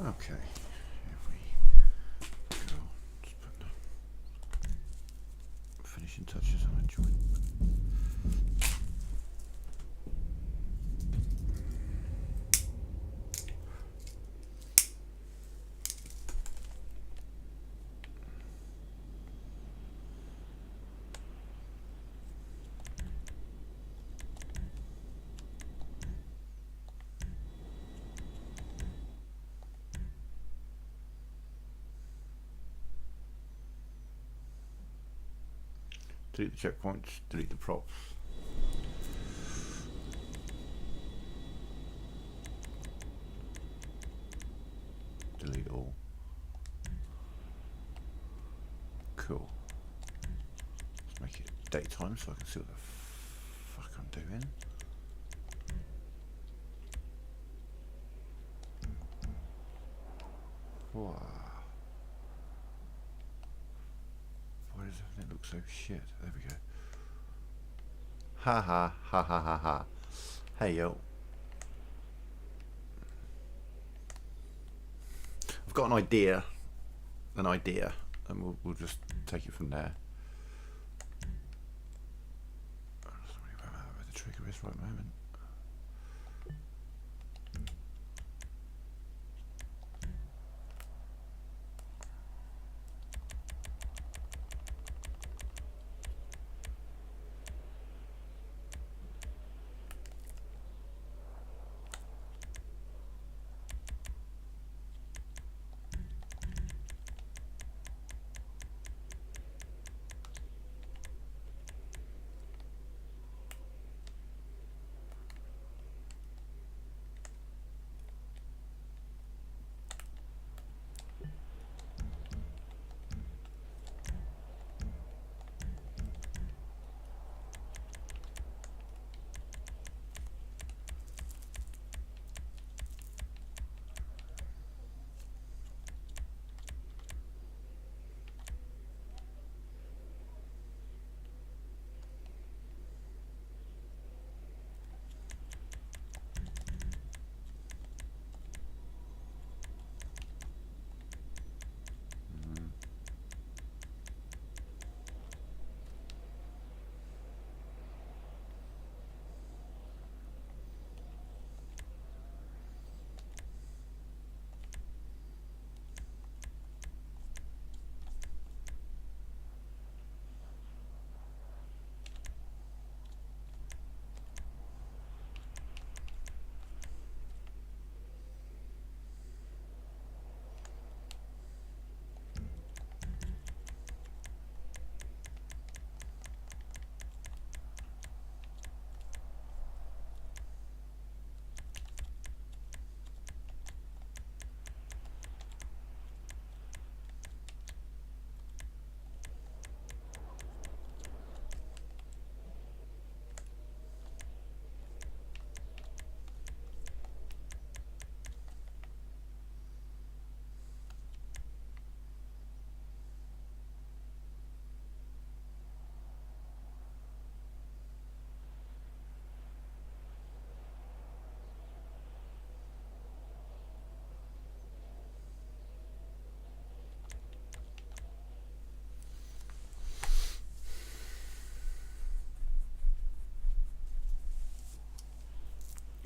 Okay, here we go. Just put the finishing touches on a joint. Delete the checkpoints, delete the props. Delete all. Cool. Let's make it daytime so I can see what the fuck I'm doing. Wow. Why does everything look so shit? There we go. Ha ha ha ha ha ha. Hey yo. I've got an idea, and we'll just take it from there. I don't really remember where the trigger is right moment.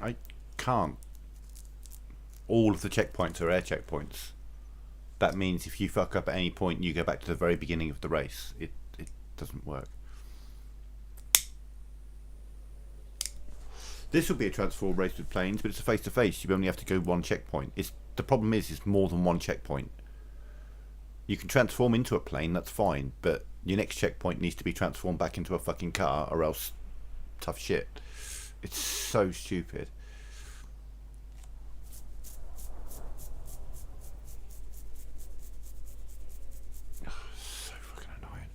I can't. All of the checkpoints are air checkpoints. That means if you fuck up at any point, you go back to the very beginning of the race. It doesn't work. This will be a transform race with planes, but it's a face-to-face. You only have to go one checkpoint. The problem is it's more than one checkpoint. You can transform into a plane, that's fine, but your next checkpoint needs to be transformed back into a fucking car, or else tough shit. It's so stupid. So fucking annoying.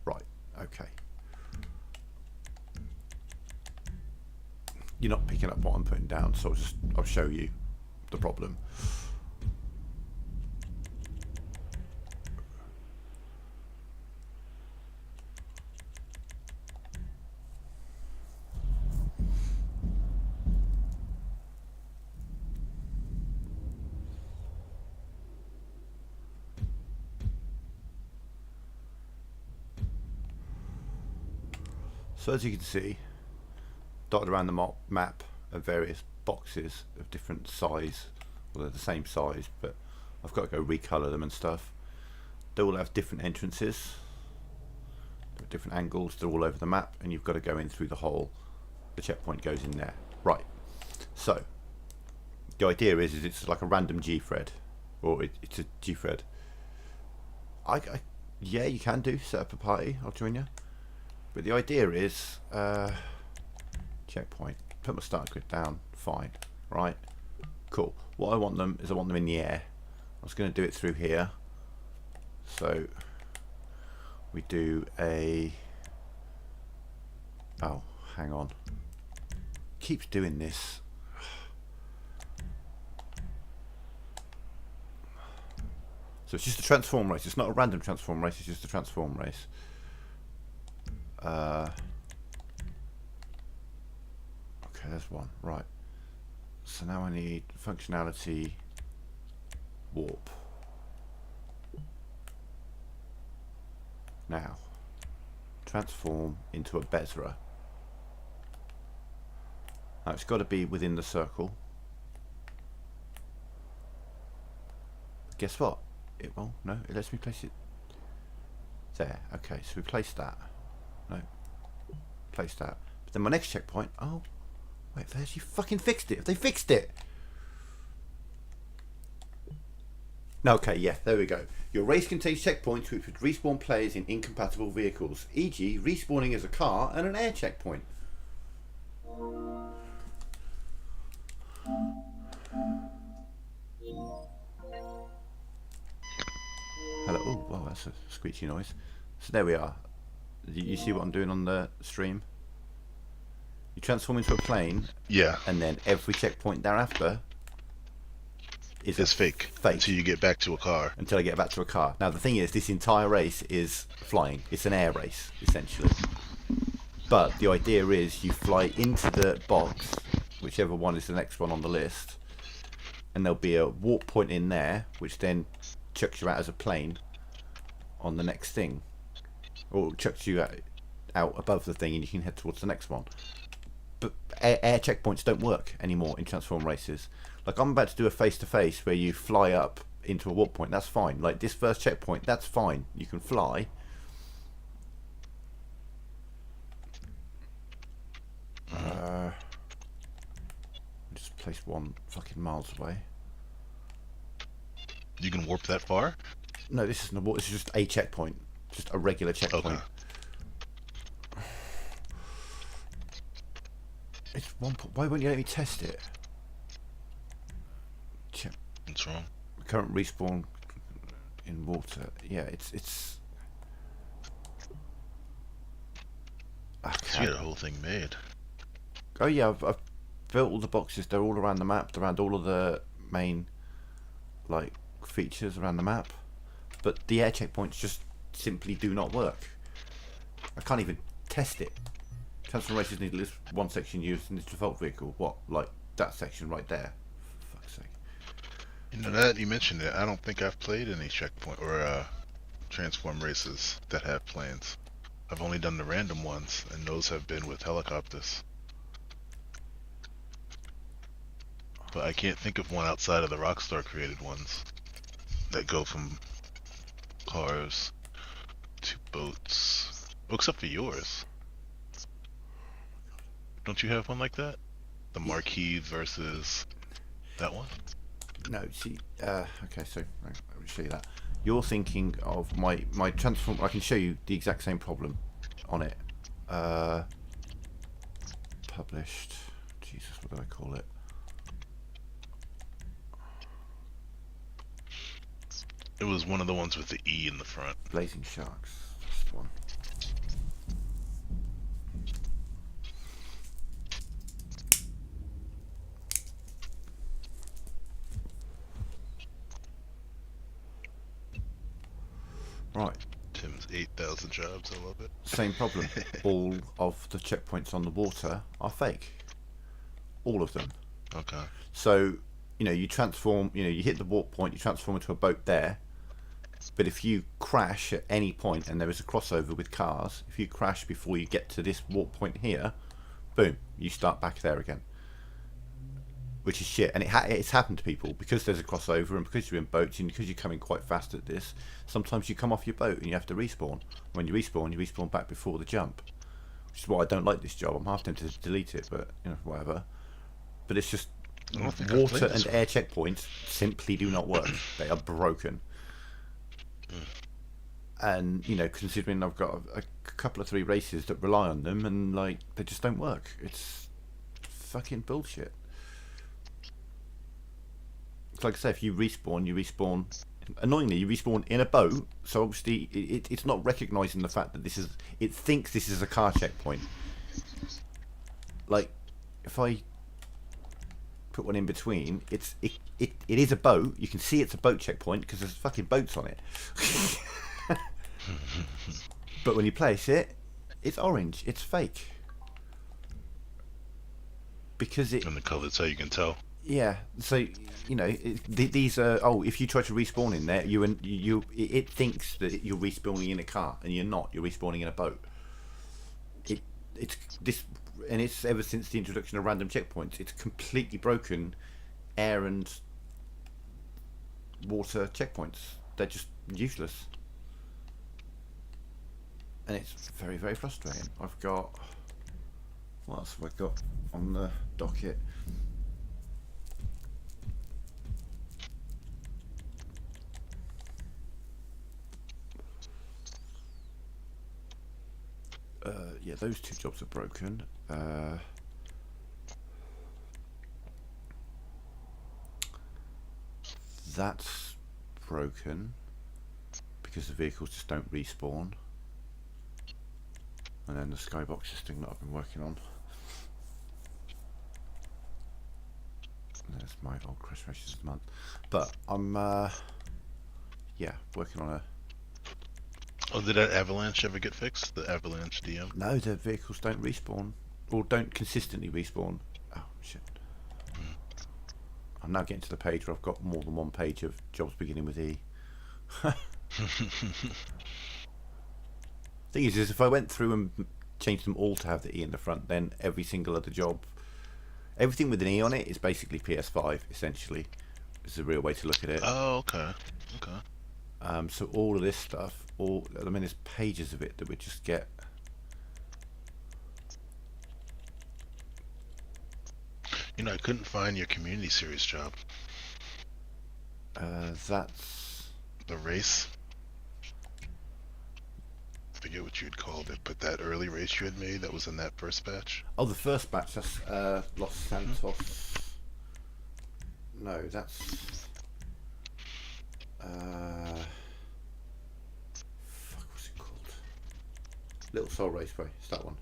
Right, okay. You're not picking up what I'm putting down, so I'll show you the problem. So as you can see, dotted around the map are various boxes of different size. Well, they're the same size, but I've got to go recolor them and stuff. They all have different entrances, different angles. They're all over the map, and you've got to go in through the hole. The checkpoint goes in there. Right. So the idea is it's like a random G-thread, or it's a G-thread. Yeah, you can set up a party. I'll join you. But the idea is checkpoint. Put my start grid down. Fine. Right. Cool. What I want them in the air. I was going to do it through here. So we do a. Oh, hang on. Keeps doing this. So it's just a transform race. It's not a random transform race. It's just a transform race. Okay, there's one. Right. So now I need functionality warp. Now, transform into a Bezra. Now it's got to be within the circle. Guess what? It won't. No, it lets me place it there. Okay, so we place that. No, place that. But then my next checkpoint. Oh, wait, they actually fucking fixed it. Have they fixed it? No, okay, yeah, there we go. Your race contains checkpoints which would respawn players in incompatible vehicles, e.g. respawning as a car and an air checkpoint. Hello. Oh, wow, that's a screechy noise. So there we are. You see what I'm doing on the stream? You transform into a plane. Yeah. And then every checkpoint thereafter is fake until you get back to a car. Until I get back to a car. Now the thing is, this entire race is flying. It's an air race, essentially. But the idea is you fly into the box, whichever one is the next one on the list, and there'll be a warp point in there, which then chucks you out as a plane on the next thing. Or chucks you out above the thing and you can head towards the next one. But air checkpoints don't work anymore in transform races. Like I'm about to do a face-to-face where you fly up into a warp point. That's fine. Like this first checkpoint, that's fine. You can fly. Just place one fucking miles away. You can warp that far? No, this isn't a warp. This is just a checkpoint. Just a regular checkpoint. Okay. It's one. Why won't you let me test it? What's wrong? Current respawn in water. Yeah, it's. Okay. So you had a whole thing made. Oh yeah, I've built all the boxes. They're all around the map. They're around all of the main, like, features around the map. But the air checkpoints just simply do not work. I can't even test it. Transform races need at least one section used in the default vehicle. What, like that section right there? For fuck's sake. You know that you mentioned it. I don't think I've played any checkpoint or transform races that have planes. I've only done the random ones, and those have been with helicopters. But I can't think of one outside of the Rockstar created ones that go from cars to boats. Oh, except for yours. Don't you have one like that? The Marquis versus that one? No, see, okay, so let me show you that. You're thinking of my transform. I can show you the exact same problem on it. Published. Jesus, what did I call it? It was one of the ones with the E in the front. Blazing Sharks. That's the one. Right. Tim's 8,000 jobs. I love it. Same problem. All of the checkpoints on the water are fake. All of them. Okay. So, you transform, you hit the warp point, you transform into a boat there. But if you crash at any point, and there is a crossover with cars, if you crash before you get to this warp point here, boom, you start back there again. Which is shit. And it's happened to people because there's a crossover and because you're in boats and because you're coming quite fast at this. Sometimes you come off your boat and you have to respawn. When you respawn back before the jump. Which is why I don't like this job. I'm half tempted to delete it, but whatever. But it's just water and air checkpoints simply do not work. They are broken. And considering I've got a couple of 3 races that rely on them, and they just don't work. It's fucking bullshit. Like I say, if you respawn. Annoyingly, you respawn in a boat, so obviously it's not recognising the fact that it thinks this is a car checkpoint. Like, if I put one in between, it is a boat. You can see it's a boat checkpoint because there's fucking boats on it. But when you place it, it's orange. It's fake. Because And the color's how you can tell. Yeah, so these are. Oh, if you try to respawn in there, it thinks that you're respawning in a car, and you're not. You're respawning in a boat. It's this, and it's ever since the introduction of random checkpoints, it's completely broken air and water checkpoints. They're just useless, and it's very, very frustrating. I've got what else have I got on the docket? Yeah, those 2 jobs are broken. That's broken because the vehicles just don't respawn. And then the skyboxes thing that I've been working on. There's my old crash races of the month. But I'm working on a. Oh, did that avalanche ever get fixed? The avalanche DM? No, the vehicles don't respawn. Or don't consistently respawn. Oh, shit. I'm now getting to the page where I've got more than one page of jobs beginning with E. Thing is if I went through and changed them all to have the E in the front, then every single other job, everything with an E on it is basically PS5, essentially. Is a real way to look at it. Oh, okay. Okay. So all of this stuff, there's pages of it that would just get. I couldn't find your community series job. That's the race. I forget what you'd called it, but that early race you had made that was in that first batch. Oh, the first batch. That's Los Santos. No, that's. Fuck, what's it called? Little Soul Raceway. It's that one.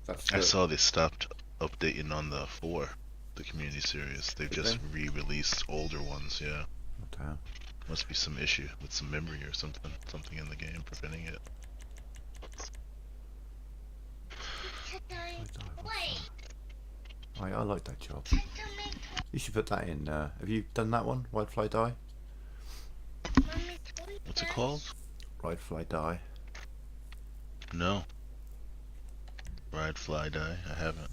That's I saw they stopped updating on the 4, the community series. They've just re-released older ones. Yeah. What the hell? Must be some issue with some memory or something in the game preventing it. I like that job. You should put that in. Have you done that one? Ride, Fly, Die? What's it called? Ride, Fly, Die. No. Ride, Fly, Die. I haven't.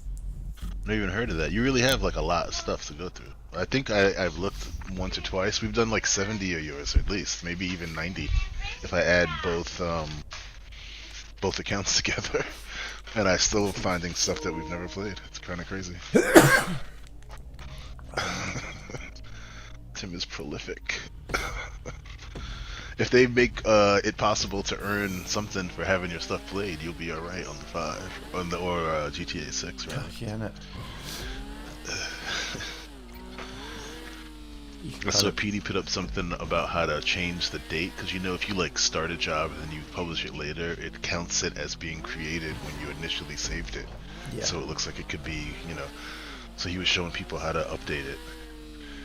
I've never even heard of that. You really have like a lot of stuff to go through. I think I've looked once or twice. We've done like 70 of yours at least, maybe even 90 if I add both accounts together. And I'm still finding stuff that we've never played. It's kind of crazy. Tim is prolific. If they make it possible to earn something for having your stuff played, you'll be alright on the 5 on the or GTA 6, right? Gosh, yeah, innit? So PD put up something about how to change the date, because you know if you like start a job and then you publish it later, it counts it as being created when you initially saved it. Yeah. So it looks like it could be, you know. So he was showing people how to update it,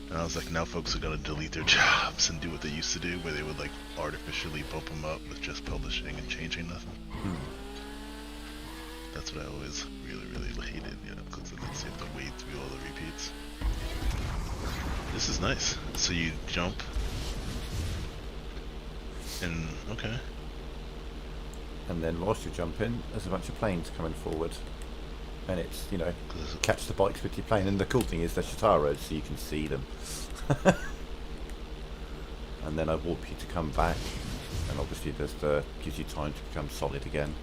and I was like, now folks are gonna delete their jobs and do what they used to do, where they would like artificially bump them up with just publishing and changing nothing. That's what I always really hated, you know, because then you have to wade through all the repeats. This is nice. So you jump, and okay. And then whilst you're jumping, there's a bunch of planes coming forward. And it's, you know, catch the bikes with your plane. And the cool thing is they're Shitaros, so you can see them. And then I warp you to come back. And obviously there's gives you time to become solid again.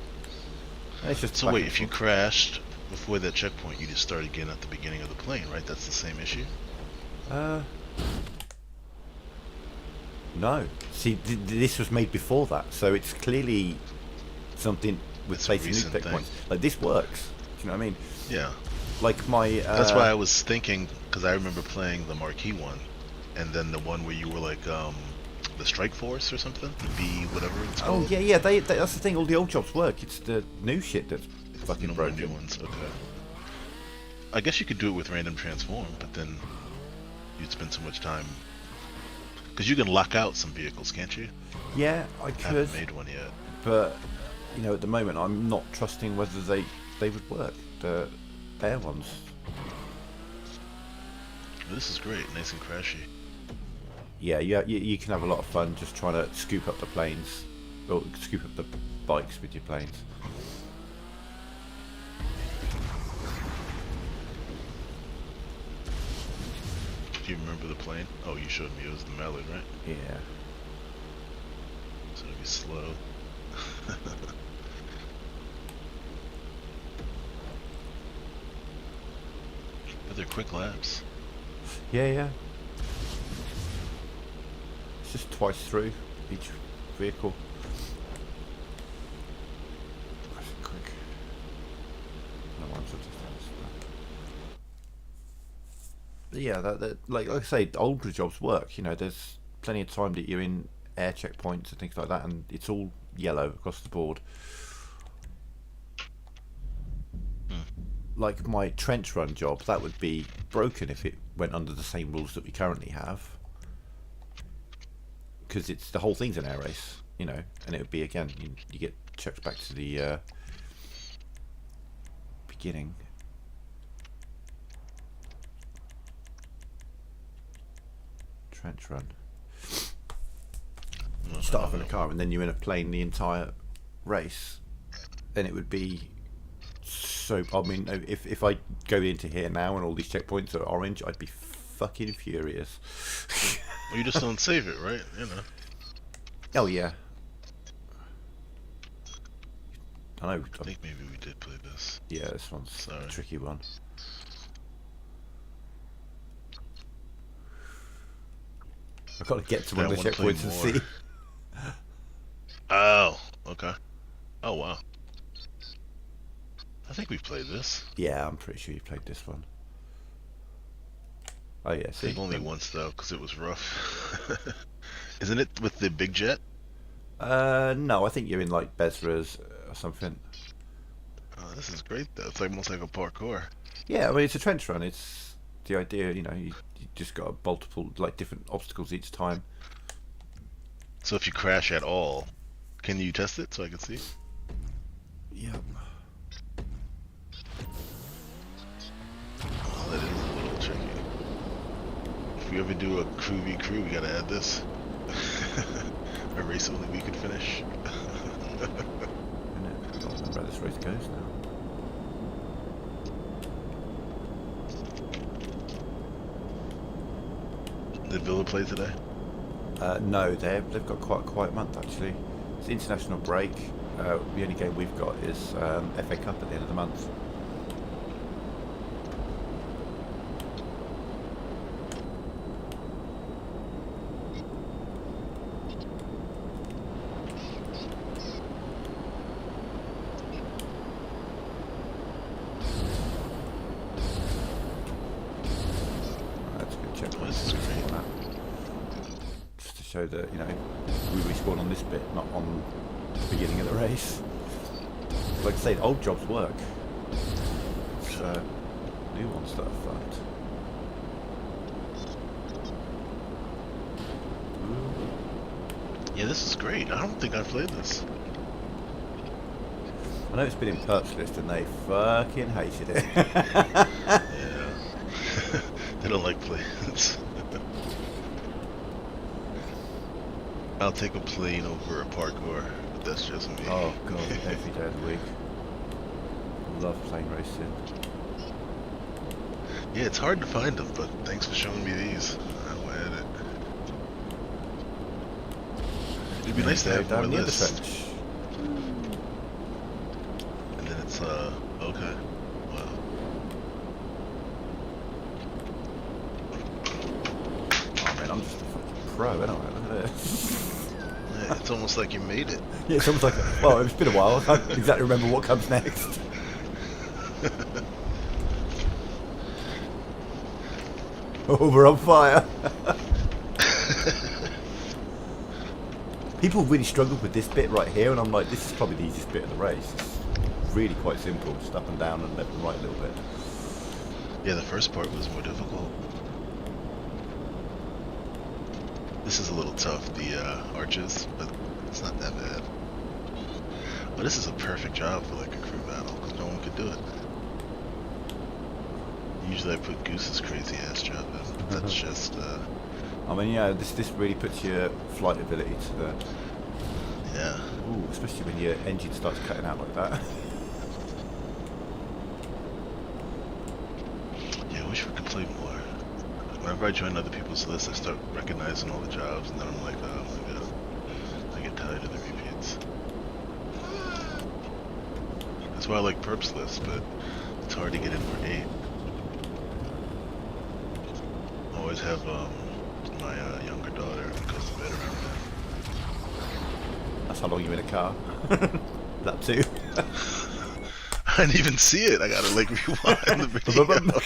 And it's just so wait, if you crashed before that checkpoint, you just start again at the beginning of the plane, right? That's the same issue? No. See, this was made before that, so it's clearly something with placing new checkpoints. Like, this works. Do you know what I mean? Yeah. Like my... That's why I was thinking, because I remember playing the Marquee one, and then the one where you were like, the Strike Force or something? The B, whatever it's called. Oh, yeah, that's the thing, all the old jobs work. It's the new shit that's fucking broken. New ones, okay. I guess you could do it with random transform, but then you'd spend so much time... Because you can lock out some vehicles, can't you? Yeah, I could. I haven't made one yet. But, you know, at the moment, I'm not trusting whether they would work. The air ones. This is great, nice and crashy. Yeah, you can have a lot of fun just trying to scoop up the planes, or scoop up the bikes with your planes. Do you remember the plane? Oh, you showed me. It was the Mallard, right? Yeah. So it'd be slow. But they're quick laps. Yeah. It's just twice through each vehicle. Nice and quick. No one's But yeah, that like I say, older jobs work. You know, there's plenty of time that you're in air checkpoints and things like that, and it's all yellow across the board. Like my trench run job, that would be broken if it went under the same rules that we currently have, because it's the whole thing's an air race, you know, and it would be again you get chucked back to the beginning. Trench run. You start off in a car and then you're in a plane the entire race, and it would be so. I mean, if I go into here now and all these checkpoints are orange, I'd be fucking furious. Well, you just don't save it, right? You know. Oh yeah. I know. I think maybe we did play this. Yeah, this one's a tricky one. I've got to get to one of the checkpoints and see. Oh, okay. Oh, wow. I think we've played this. Yeah, I'm pretty sure you played this one. Oh yeah, see? I think only once though, because it was rough. Isn't it with the big jet? No, I think you're in like Bezra's or something. Oh, this is great though. It's almost like a parkour. Yeah, I mean it's a trench run. It's the idea, you know, you just got multiple like different obstacles each time. So if you crash at all, can you test it so I can see? Yeah. Well, that is a little tricky. If we ever do a crew v crew, we gotta add this. A race only we could finish. I don't remember how this race goes now. Did Villa play today? No, they've got quite a quiet month actually. It's international break. The only game we've got is FA Cup at the end of the month. show that, you know, we respawn on this bit, not on the beginning of the race. Like I say, old jobs work. It's new ones that are fucked. Yeah, this is great. I don't think I've played this. I know it's been in perks list and they fucking hated it. Yeah. They don't like planes. I'll take a plane over a parkour, but that's just me. Oh god, every day of the week. Love plane racing. Yeah, it's hard to find them, but thanks for showing me these. I'll add it. It'd be nice to have more down near the lists. trench. And then it's, okay. Wow. Oh man, I'm just a fucking pro, ain't I? Look at this. Yeah, it's almost like you made it. Yeah, it's almost like, well, it's been a while. I can't exactly remember what comes next. Oh, we're on fire. People really struggled with this bit right here, and I'm like, this is probably the easiest bit of the race. It's really quite simple, just up and down and left and right a little bit. Yeah, the first part was more difficult. This is a little tough, the arches, but it's not that bad. But this is a perfect job for like a crew battle, because no one could do it. Usually I put Goose's crazy ass job in. That's just, I mean, yeah, this really puts your flight ability to the... yeah. Ooh, especially when your engine starts cutting out like that. Yeah, I wish we could play more. Whenever I join other people's lists, I start recognizing all the jobs, and then I'm like, oh my god. I get tired of the repeats. That's why I like Perps lists, but it's hard to get in for 8. I always have my younger daughter who goes to bed around That's how long you're in a car. That too. then. I didn't even see it. I gotta like rewind the video.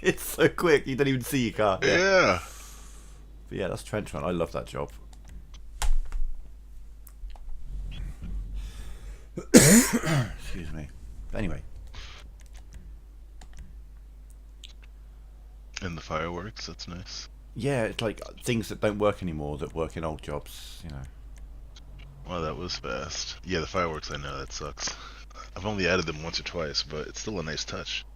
It's so quick, you don't even see your car. Yeah. But yeah, that's trench run. I love that job. Excuse me. But anyway. And the fireworks, that's nice. Yeah, it's like things that don't work anymore that work in old jobs, you know. Wow, that was fast. Yeah, the fireworks, I know, that sucks. I've only added them once or twice, but it's still a nice touch.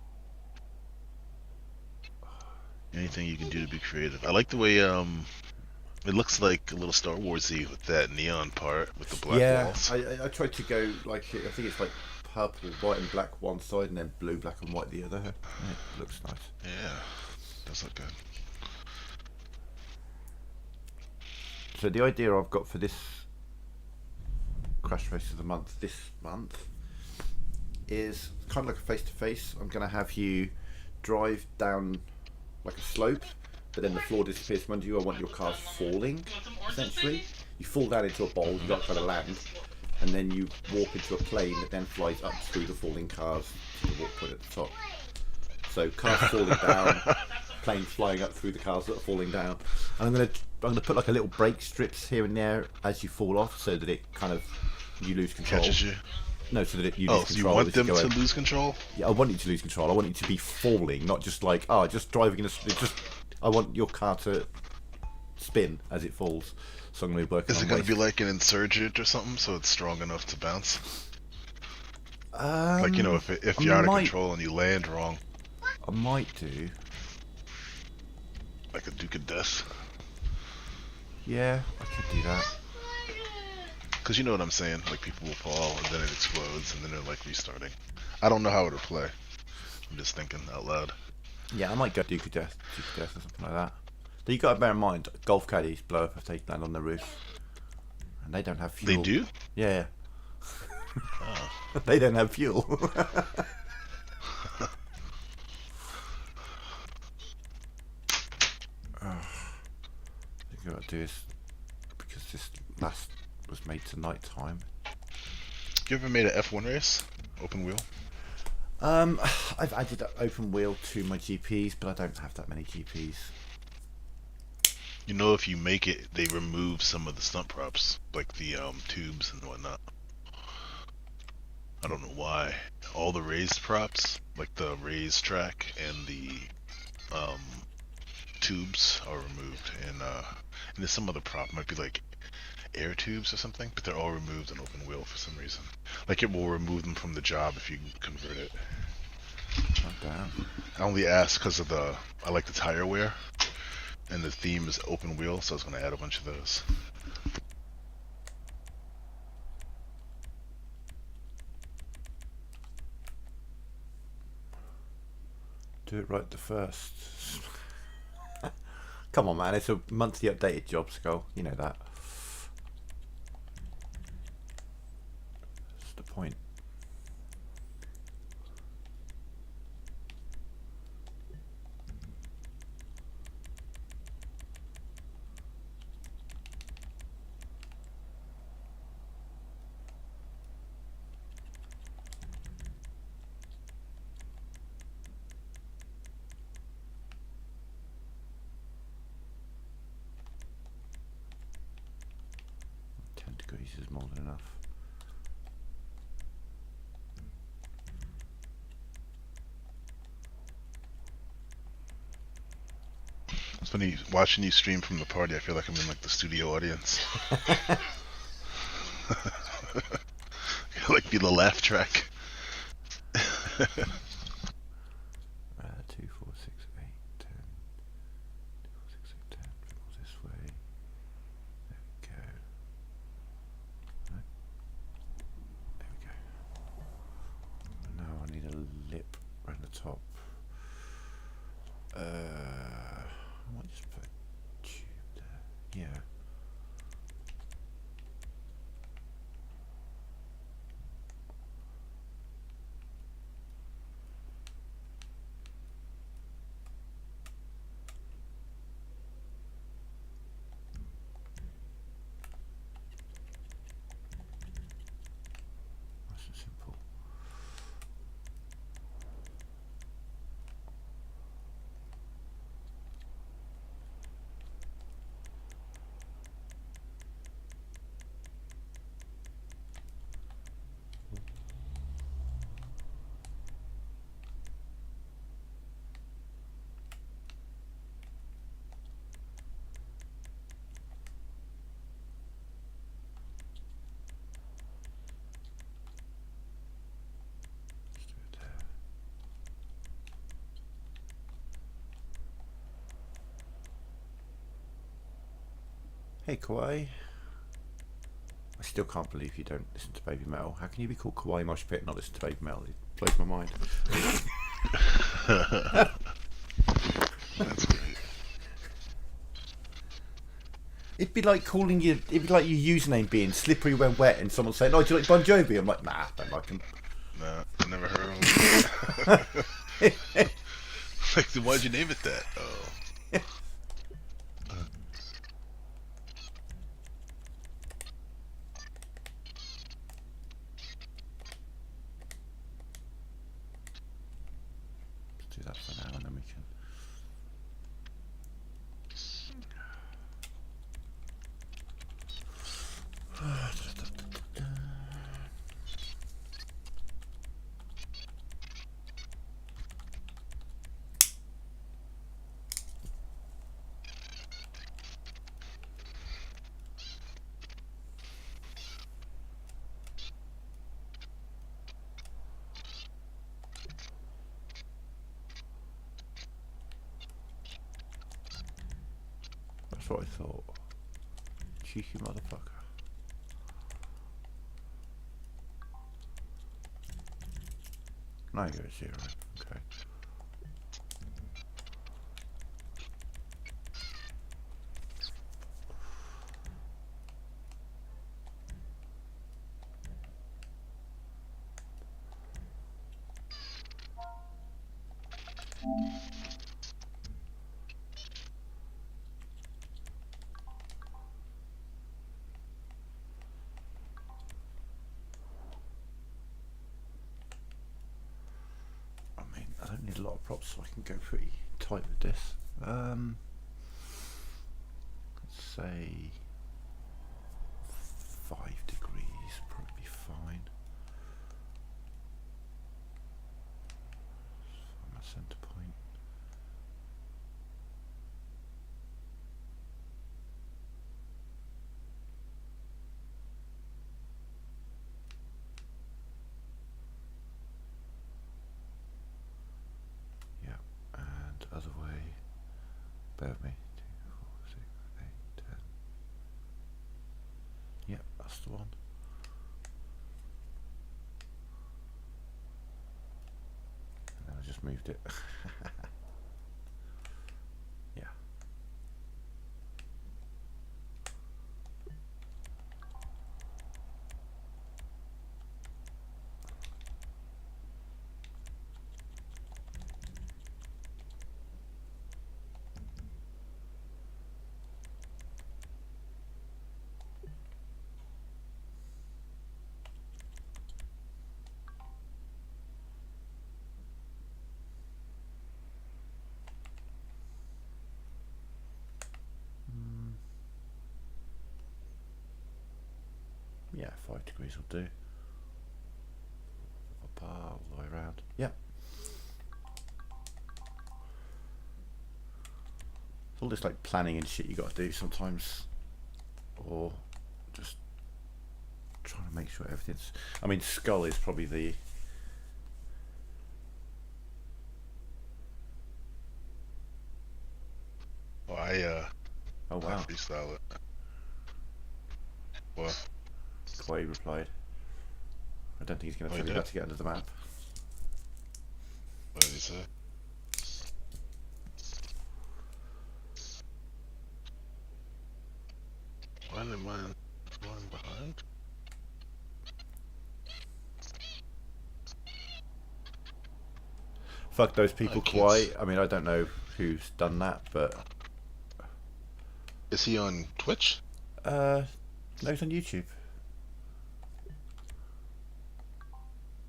Anything you can do to be creative. I like the way, it looks like a little Star Wars-y with that neon part, with the black walls. I tried to go like, I think it's like purple, white and black one side and then blue, black and white the other. Yeah, it looks nice. Yeah, does look good. So the idea I've got for this Crash Race of the Month this month is kind of like a face-to-face. I'm going to have you drive down like a slope, but then the floor disappears from under you. I want your car falling, essentially. You fall down into a bowl, you've got to kind of land, and then you walk into a plane that then flies up through the falling cars to the walk point at the top. So cars falling down, planes flying up through the cars that are falling down. And I'm gonna put like a little brake strips here and there as you fall off, so that it kind of you lose control. Catches you? No, so that you Oh, lose so you control. want as them go to over. lose control? Yeah, I want you to lose control. I want you to be falling, not just like just driving in a. I want your car to spin as it falls. So I'm going to be working. Is it on going to ways- be like an Insurgent or something, so it's strong enough to bounce? Um, Like, you know, if you're out of control and you land wrong, I might do. like a Duke of Death. Yeah, I could do that. Because you know what I'm saying? Like, people will fall, and then it explodes, and then they're, like, restarting. I don't know how it'll play. I'm just thinking out loud. Yeah, I might go Duke of Death or something like that. But you got to bear in mind, golf caddies blow up if they land on the roof, and they don't have fuel. They do? Yeah. Oh. They don't have fuel. I think what I'll do is, because this last was made to night time. You ever made an F1 race? Open wheel? I've added open wheel to my GPs, but I don't have that many GPs. You know, if you make it, they remove some of the stunt props, like the tubes and whatnot. I don't know why. All the raised props, like the raised track and the um, tubes, are removed, and there's some other prop, might be like air tubes or something, but they're all removed in open wheel for some reason. Like it will remove them from the job if you convert it. Oh, damn. I only asked because of I like the tire wear, and the theme is open wheel, so I was gonna add a bunch of those. Do it right the first. Come on, man. It's a monthly updated job, Skull. You know that. That's the point. Degrees is more than enough. It's funny watching you stream from the party. I feel like I'm in like the studio audience. Like be the laugh track. 2, 4, 6, 8, 10. 2, 4, 6, 8, 10. More this way. There we go. Right. There we go. Now I need a lip around the top. I might just put a tube there. Yeah. Nice and simple. Let's do it there. Hey, Kawaii. I still can't believe you don't listen to Baby Metal. How can you be called Kawaii Mosh Pit and not listen to Baby Metal? It blows my mind. That's great. It'd be like calling you. It'd be like your username being Slippery When Wet, and someone saying, "Oh, do you like Bon Jovi?" I'm like, "Nah, don't like him." Nah, I never heard of him. Like, then why'd you name it that? Oh. Let's do that for now, and then we can. That's what I thought. Cheeky motherfucker. Now you're at 0. Okay. I mean, I don't need a lot of props, so I can go pretty tight with this. say 5 degrees, probably be fine. So my centre point. Yeah, and other way. Bear with me. 2, 4, 6, 8, 10. Yep, that's the one. And then I just moved it. Yeah. Yeah, 5 degrees will do. All the way around. Yep. It's all this like planning and shit you got to do sometimes, or just trying to make sure everything's. I mean, skull is probably the. Well, Oh wow. I freestyle it. What? Quay replied. I don't think he's going to Oh, he tell you did? how to get under the map. What did he say? Why did mine one behind? Fuck those people, I can't Quay. I mean, I don't know who's done that, but Is he on Twitch? no, he's on YouTube.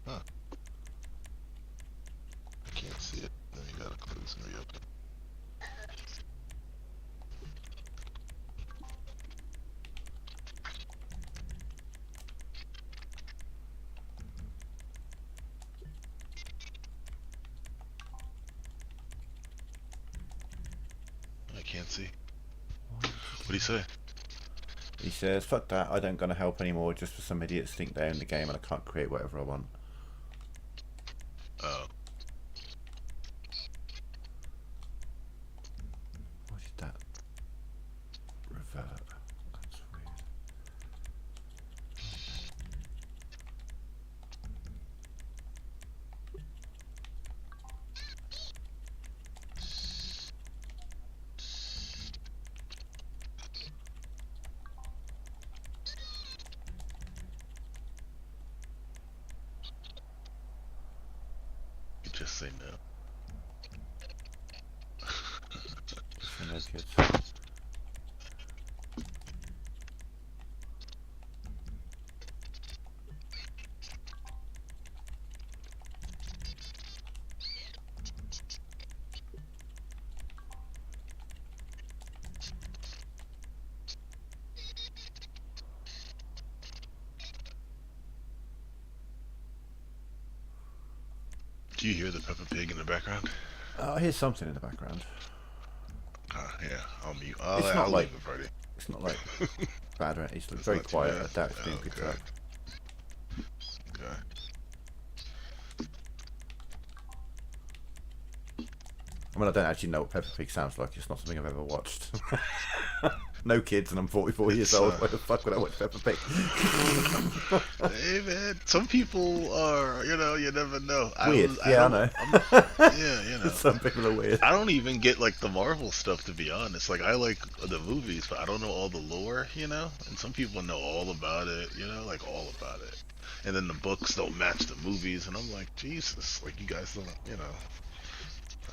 Huh. I can't see it. Then you gotta close and reopen. I can't see. What'd he say? He says, fuck that, I don't gonna help anymore just for some idiots think they own the game and I can't create whatever I want. Oh. What is that? Revert. That's weird. You just say no. So no kids. Do you hear the Peppa Pig in the background? I hear something in the background. Yeah, I'll mute. It's not I'll like- leave the party. It's not like bad or anything. It's It's very not too quiet. bad. I doubt it's being Oh, picked okay. up. Okay. I mean, I don't actually know what Peppa Pig sounds like. It's not something I've ever watched. No kids, and I'm 44 years It's, old. Why the fuck would I watch Peppa Pig? Hey man, some people are, you never know. Weird. Yeah, I know. Yeah, Some people are weird. I don't even get like the Marvel stuff, to be honest. Like I like the movies, but I don't know all the lore, And some people know all about it, like all about it. And then the books don't match the movies, and I'm like, Jesus, like you guys don't,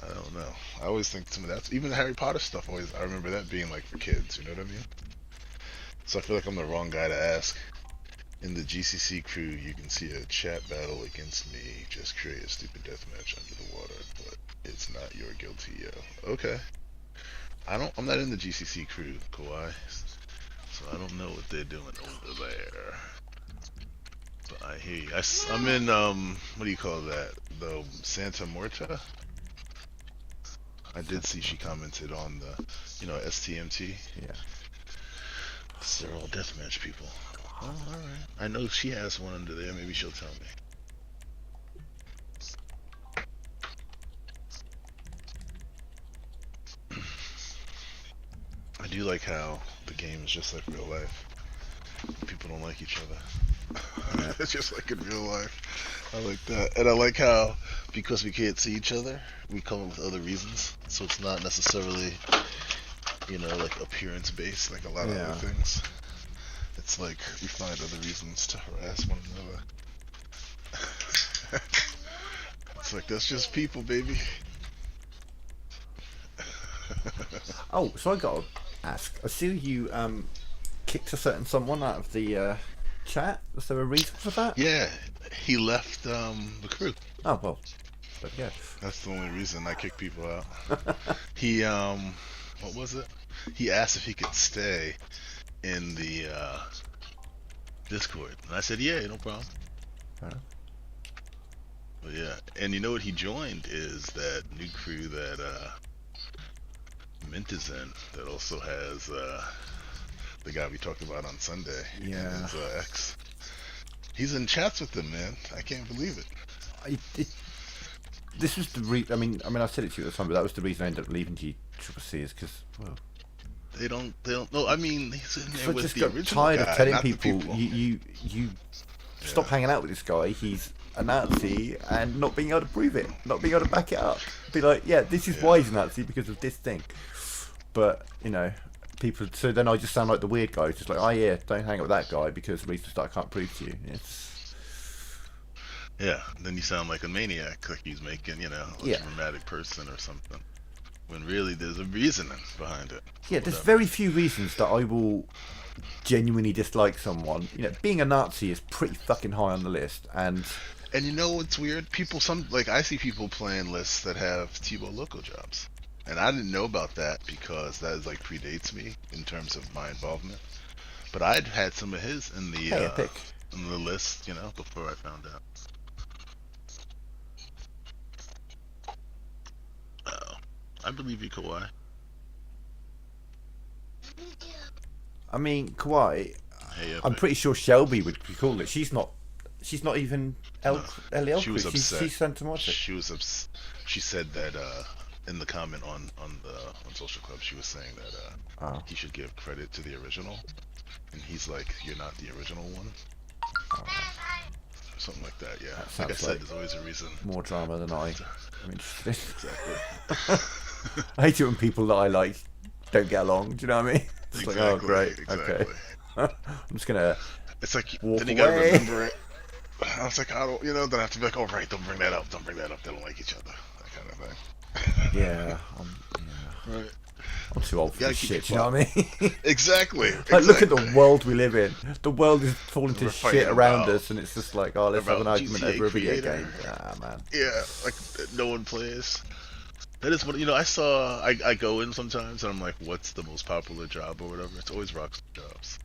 I don't know. I always think some of that's even the Harry Potter stuff. I remember that being like for kids. You know what I mean? So I feel like I'm the wrong guy to ask. In the GCC crew, you can see a chat battle against me. Just create a stupid deathmatch under the water, but it's not your guilty, yo. Okay. I'm not in the GCC crew, Kawhi. So I don't know what they're doing over there. But I hear you. I'm in what do you call that? The Santa Morta. I did see she commented on the, STMT. Yeah. They're all deathmatch people. Oh, all right. I know she has one under there. Maybe she'll tell me. I do like how the game is just like real life. People don't like each other. It's just like in real life. I like that. And I like how, because we can't see each other, we come up with other reasons. So it's not necessarily, like appearance based, like a lot of other things. It's like we find other reasons to harass one another. It's like, that's just people, baby. Oh, so I got to ask. I see you kicked a certain someone out of the chat. Was there a reason for that? Yeah, he left the crew. Oh, well. But yeah. That's the only reason I kick people out. He, what was it? He asked if he could stay in the Discord. And I said, yeah, no problem. But yeah, and you know what he joined is that new crew that Mint is in, that also has the guy we talked about on Sunday. Yeah. And his ex. He's in chats with them, man. I can't believe it. This was the I mean, I said it to you at the time, but that was the reason I ended up leaving GCC is because, well, they don't know. I mean, he's in there I with just the got original tired guy, of telling not the people you stop hanging out with this guy. He's a Nazi, and not being able to prove it, not being able to back it up. Be like, yeah, this is why he's a Nazi, because of this thing. But people. So then I just sound like the weird guy, just like, oh yeah, don't hang out with that guy because of reasons that I can't prove to you. Yeah, then you sound like a maniac, like he's making, a dramatic person or something. When really there's a reason behind it. Yeah, there's very few reasons that I will genuinely dislike someone. Being a Nazi is pretty fucking high on the list, and you know what's weird? I see people playing lists that have Tebow Loco jobs. And I didn't know about that because that predates me in terms of my involvement. But I'd had some of his in the list, before I found out. I believe you, Kawhi. I mean, Kawhi. Hey, I'm pretty sure Shelby would call it. She's not even LEL. She was upset. She's Santa Monica. She said that in the comment on Social Club, she was saying that he should give credit to the original, and he's like, "You're not the original one." Something like that. Yeah. Like I said, there's always a reason. More drama than I'm interested in. Exactly. I hate it when people that I like don't get along. Do you know what I mean? It's exactly, like, oh great, exactly. okay. I'm just gonna. It's like walk then you away. gotta remember it. I was like, I don't, then I have to be like, oh right, don't bring that up. They don't like each other. That kind of thing. Yeah. Right. I'm too old for this shit. You know what I mean? Exactly. Look at the world we live in. The world is falling to We're shit around about- us, and it's just like, oh, let's have an argument GTA over a video creator. game. Ah, man. Yeah, like no one plays. That is what I go in sometimes and I'm like, what's the most popular job or whatever? It's always Rockstar jobs.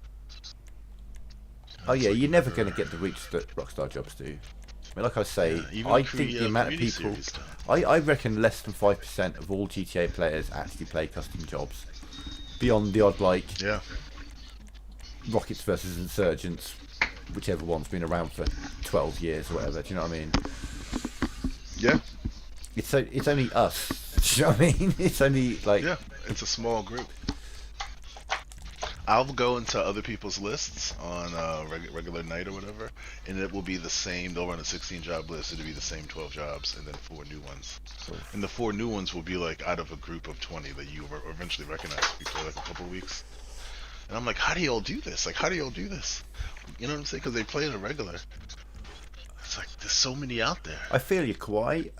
Oh yeah, you're never going to get the reach that Rockstar jobs do. I mean, like I say, even I think the amount of community people, series stuff. I reckon less than 5% of all GTA players actually play custom jobs. Beyond the odd, like, Yeah. Rockets versus Insurgents, whichever one's been around for 12 years or whatever, do you know what I mean? Yeah. It's only us, do you know what I mean? It's only, like... Yeah, it's a small group. I'll go into other people's lists on regular night or whatever, and it will be the same. They'll run a 16 job list. It'll be the same 12 jobs, and then 4 new ones. Cool. And the 4 new ones will be like out of a group of 20 that you eventually recognize before like a couple of weeks. And I'm like, how do you all do this? Like, how do you all do this? You know what I'm saying? Because they play it a regular. It's like there's so many out there. I feel you, Kawhi.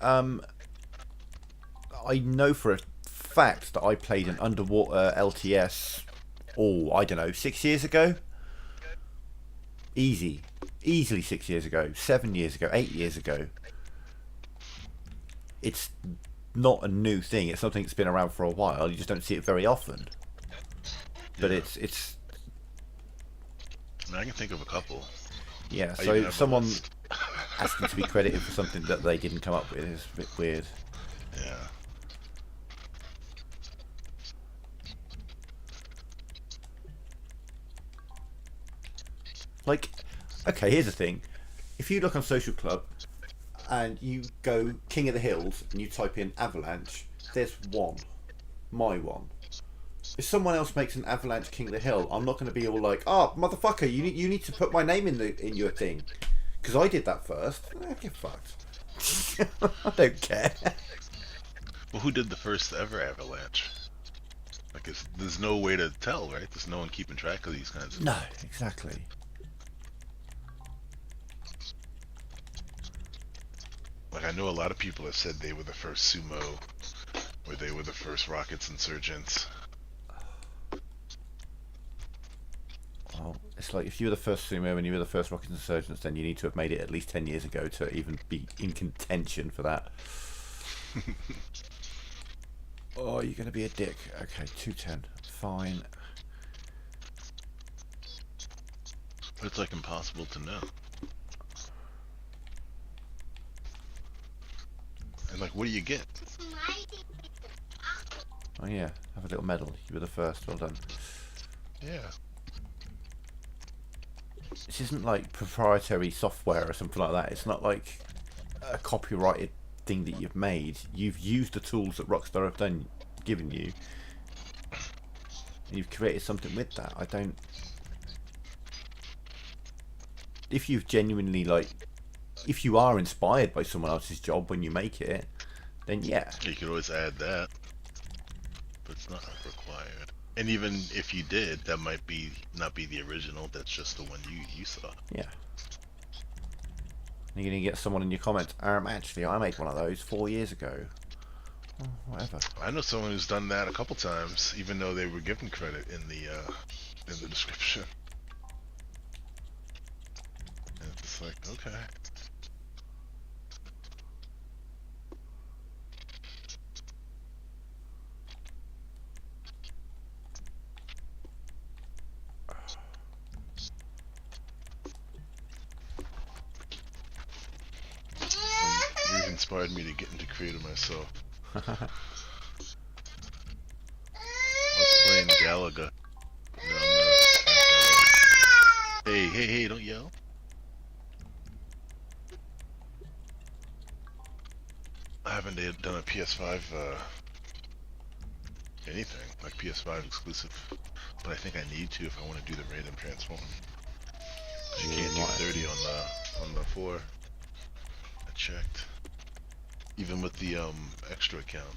I know for a fact that I played an underwater LTS, I don't know, 6 years ago. Easily 6 years ago, 7 years ago, 8 years ago. It's not a new thing. It's something that's been around for a while. You just don't see it very often. But Yeah. it's I mean, I can think of a couple. yeah. I even So have a someone list. asking to be credited for something that they didn't come up with is a bit weird. Yeah. Like, okay, here's the thing. If you look on Social Club and you go King of the Hills and you type in Avalanche, there's one. My one. If someone else makes an Avalanche King of the Hill, I'm not going to be all like, "Oh, motherfucker, you need to put my name in your thing," because I did that first. Get fucked. I don't care. Well, who did the first ever Avalanche? Like, there's no way to tell, right? There's no one keeping track of these kinds of No, things. exactly. Like, I know a lot of people have said they were the first sumo, or they were the first Rockets insurgents. Well, it's like if you were the first sumo and you were the first Rocket Insurgents, then you need to have made it at least 10 years ago to even be in contention for that. Oh, you're going to be a dick. Okay, 210. Fine. It's like impossible to know. And like, what do you get? Oh yeah, have a little medal. You were the first. Well done. Yeah. This isn't like proprietary software or something like that. It's not like a copyrighted thing that you've made. You've used the tools that Rockstar have given you, and you've created something with that. I don't. If you've genuinely if you are inspired by someone else's job when you make it, then yeah. You could always add that, but it's not required. And even if you did, that might not be the original. That's just the one you saw. Yeah. You're gonna get someone in your comments. Actually, I made one of those 4 years ago. Oh, whatever. I know someone who's done that a couple times, even though they were given credit in the description. And it's like, okay. You've inspired me to get into creative myself. I was playing Galaga. No, I'm not. Hey, don't yell. I haven't done a PS5 anything, like PS5 exclusive. But I think I need to if I want to do the random transform. 'Cause you can't do 30 on the 4. I checked. Even with the extra account,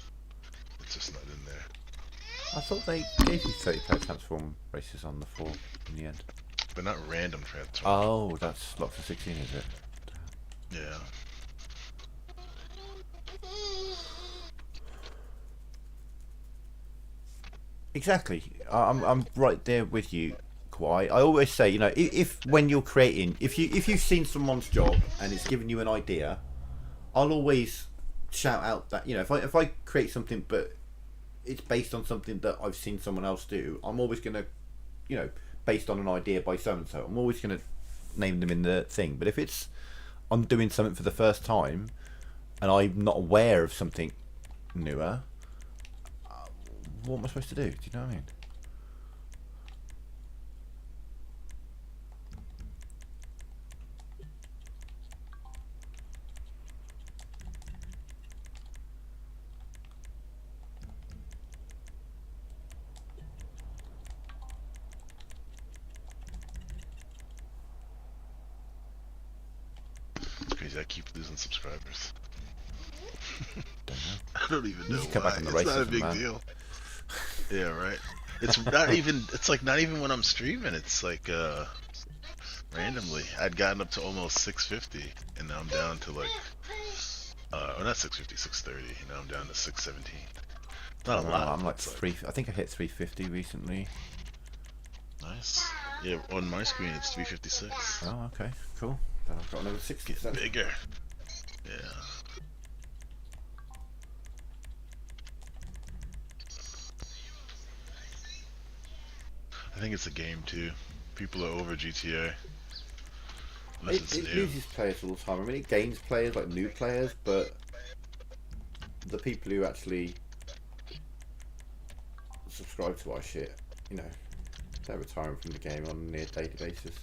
it's just not in there. I thought they gave you 30 transform races on the 4 in the end. But not random transform. Oh, that's locked for 16, is it? Yeah. Exactly. I'm right there with you, Kwai. I always say, if when you're creating, if you've seen someone's job and it's given you an idea, I'll always shout out that if I create something but it's based on something that I've seen someone else do, I'm always gonna, based on an idea by so and so, I'm always gonna name them in the thing. But if it's I'm doing something for the first time and I'm not aware of something newer, what am I supposed to do? Do you know what I mean? It's crazy. I keep losing subscribers. Don't know. I don't even know just come why. back on the It's not a racism, big man. deal. Yeah, right. It's not even. It's like not even when I'm streaming. It's like randomly. I'd gotten up to almost 650, and now I'm down to like or not 650, 630. Now I'm down to 617. Not a lot. I'm like It's I think I hit 350 recently. nice. Yeah, on my screen it's 356. Oh, okay, cool. Then I've got another 60. Getting bigger. Yeah. I think it's a game too. People are over GTA unless It, it's it new. loses players all the time. I mean, it gains players, like new players, but the people who actually subscribe to our shit, you know, they're retiring from the game on a near daily basis.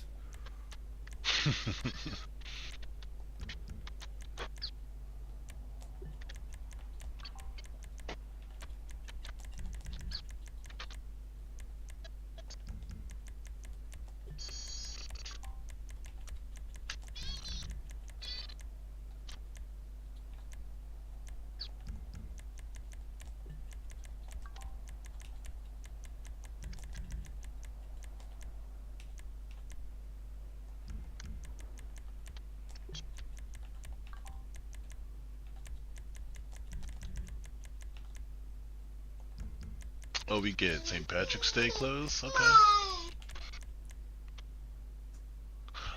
Oh, we get St. Patrick's Day clothes. Okay.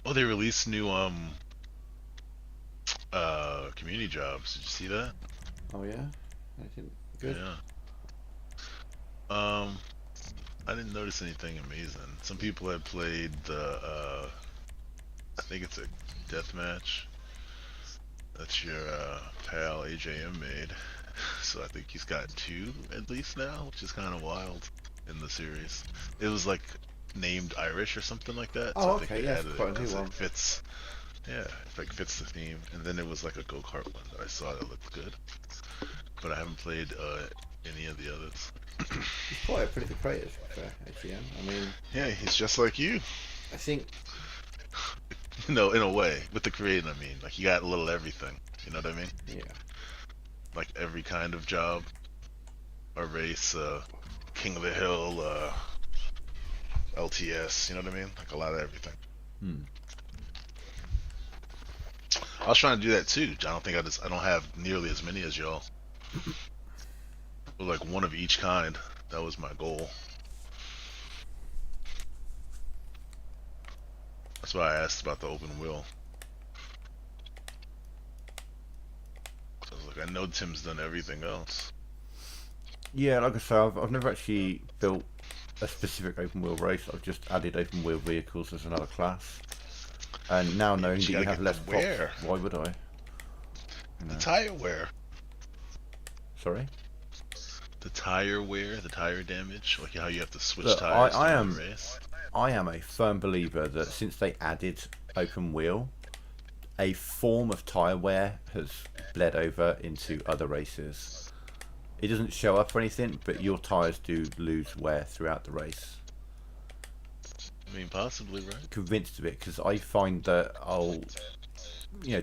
Oh, they released new community jobs. Did you see that? Oh yeah, I didn't. Good. Yeah. Um, I didn't notice anything amazing. Some people had played the I think it's a death match. That's your pal AJM made. So I think he's got 2 at least now, which is kind of wild in the series. It was like named Irish or something like that. So Oh I think okay, they yeah, it's added it quite a new because one. it fits. Yeah, it like fits the theme. And then it was like a go-kart one that I saw that looked good. But I haven't played any of the others. He's quite a prolific creator, to be fair, ATM. I mean, Yeah, he's just like you. I think, You know, in a way, with the creating, I mean, like you got a little everything. You know what I mean? yeah. Like every kind of job or race, King of the Hill, LTS. You know what I mean? Like a lot of everything. Hmm. I was trying to do that too. I don't think I don't have nearly as many as y'all. But like one of each kind. That was my goal. That's why I asked about the open wheel. I was like, I know Tim's done everything else. Yeah, like I say, I've never actually built a specific open wheel race. I've just added open wheel vehicles as another class. And now Yeah, knowing but that you you gotta have get less the props, wear. why would I? You The know. tire wear. Sorry. The tire wear, the tire damage, like how you have to switch Look, tires I during the am race. I am a firm believer that since they added open wheel, a form of tyre wear has bled over into other races. It doesn't show up or anything, but your tyres do lose wear throughout the race. I mean, possibly, right? Convinced of it because I find that I'll,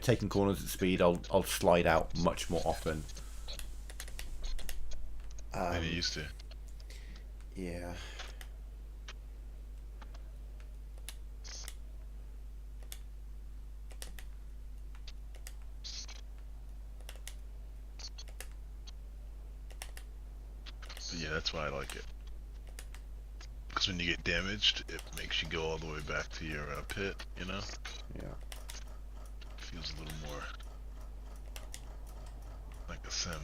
taking corners at speed, I'll slide out much more often. Than you used to. Yeah. But yeah, that's why I like it. Because when you get damaged, it makes you go all the way back to your pit, you know? Yeah. Feels a little more like a sim.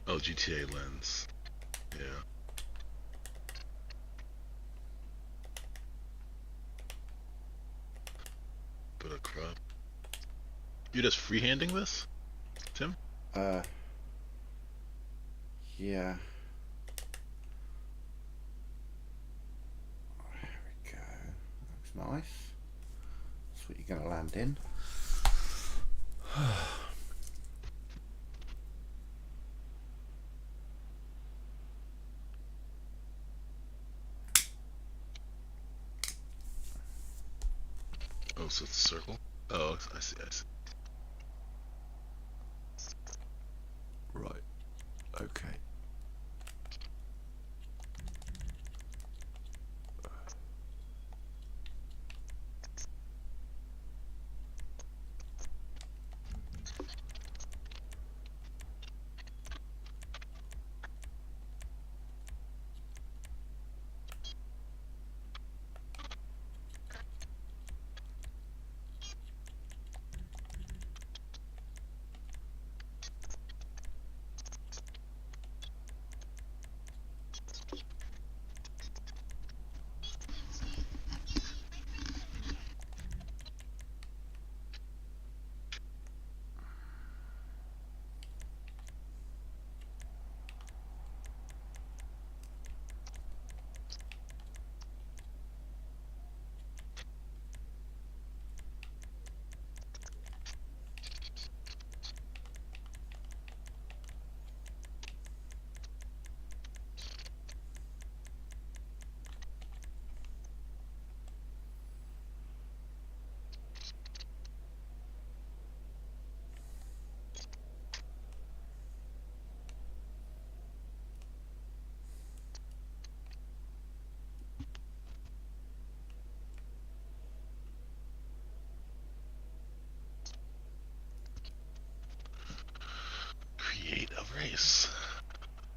Oh, GTA lens. Yeah. put a crop. You're just freehanding this, Tim? Yeah. There we go. Looks nice. That's what you're going to land in. Oh, so it's a circle? Oh, I see. Right. Okay. Create a race.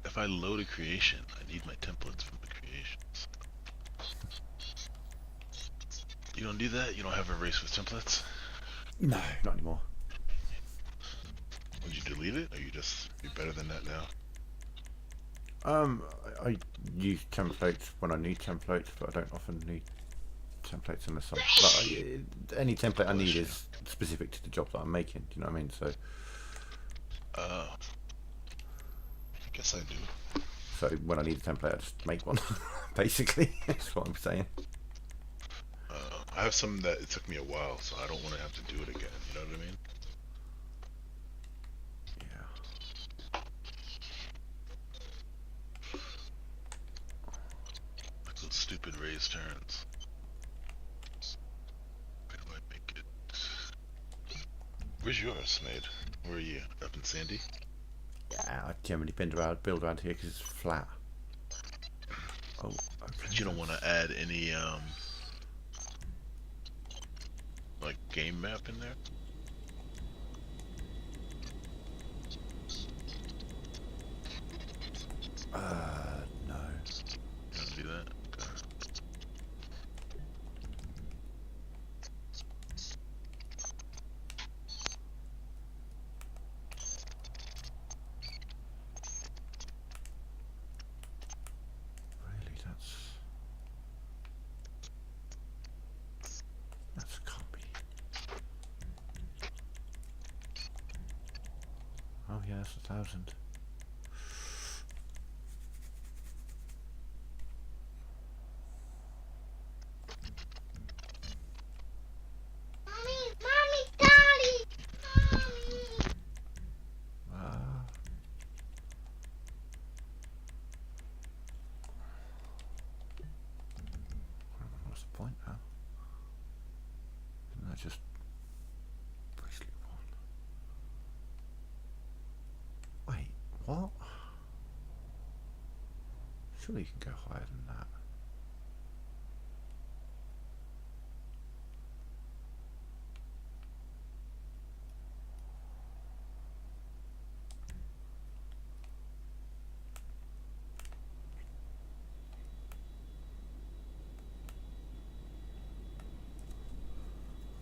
If I load a creation, I need my templates from the creations. You don't do that? You don't have a race with templates? No, not anymore. Would you delete it? Or you're better than that now? I use templates when I need templates, but I don't often need templates unless any template I need is specific to the job that I'm making. Do you know what I mean? So. I guess I do. So when I need a template, I just make one. Basically, that's what I'm saying. I have some that it took me a while, so I don't want to have to do it again. You know what I mean? Yeah. Like those stupid raised turns. Where do I make it? Where's yours made? Where are you? Up in Sandy? Yeah, I generally build around here because it's flat. Oh, okay. But you don't want to add any like game map in there? No. You don't do that? Okay. Really, that's a copy. Oh yeah, that's 1,000. What's the point now? Isn't that just bracelet one? Wait, what? Surely you can go higher than that.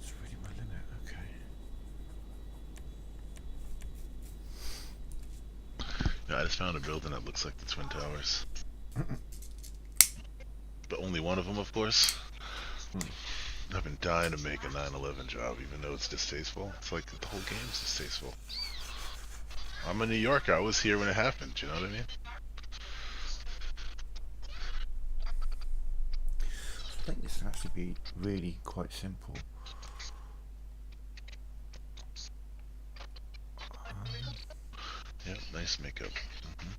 It's really my limit, okay. Yeah, I just found a building that looks like the Twin Towers. But only one of them, of course. I've been dying to make a 9/11 job, even though it's distasteful. It's like the whole game's distasteful. I'm a New Yorker. I was here when it happened. You know what I mean? I think this has to be really quite simple. Yeah, nice makeup. Mm-hmm.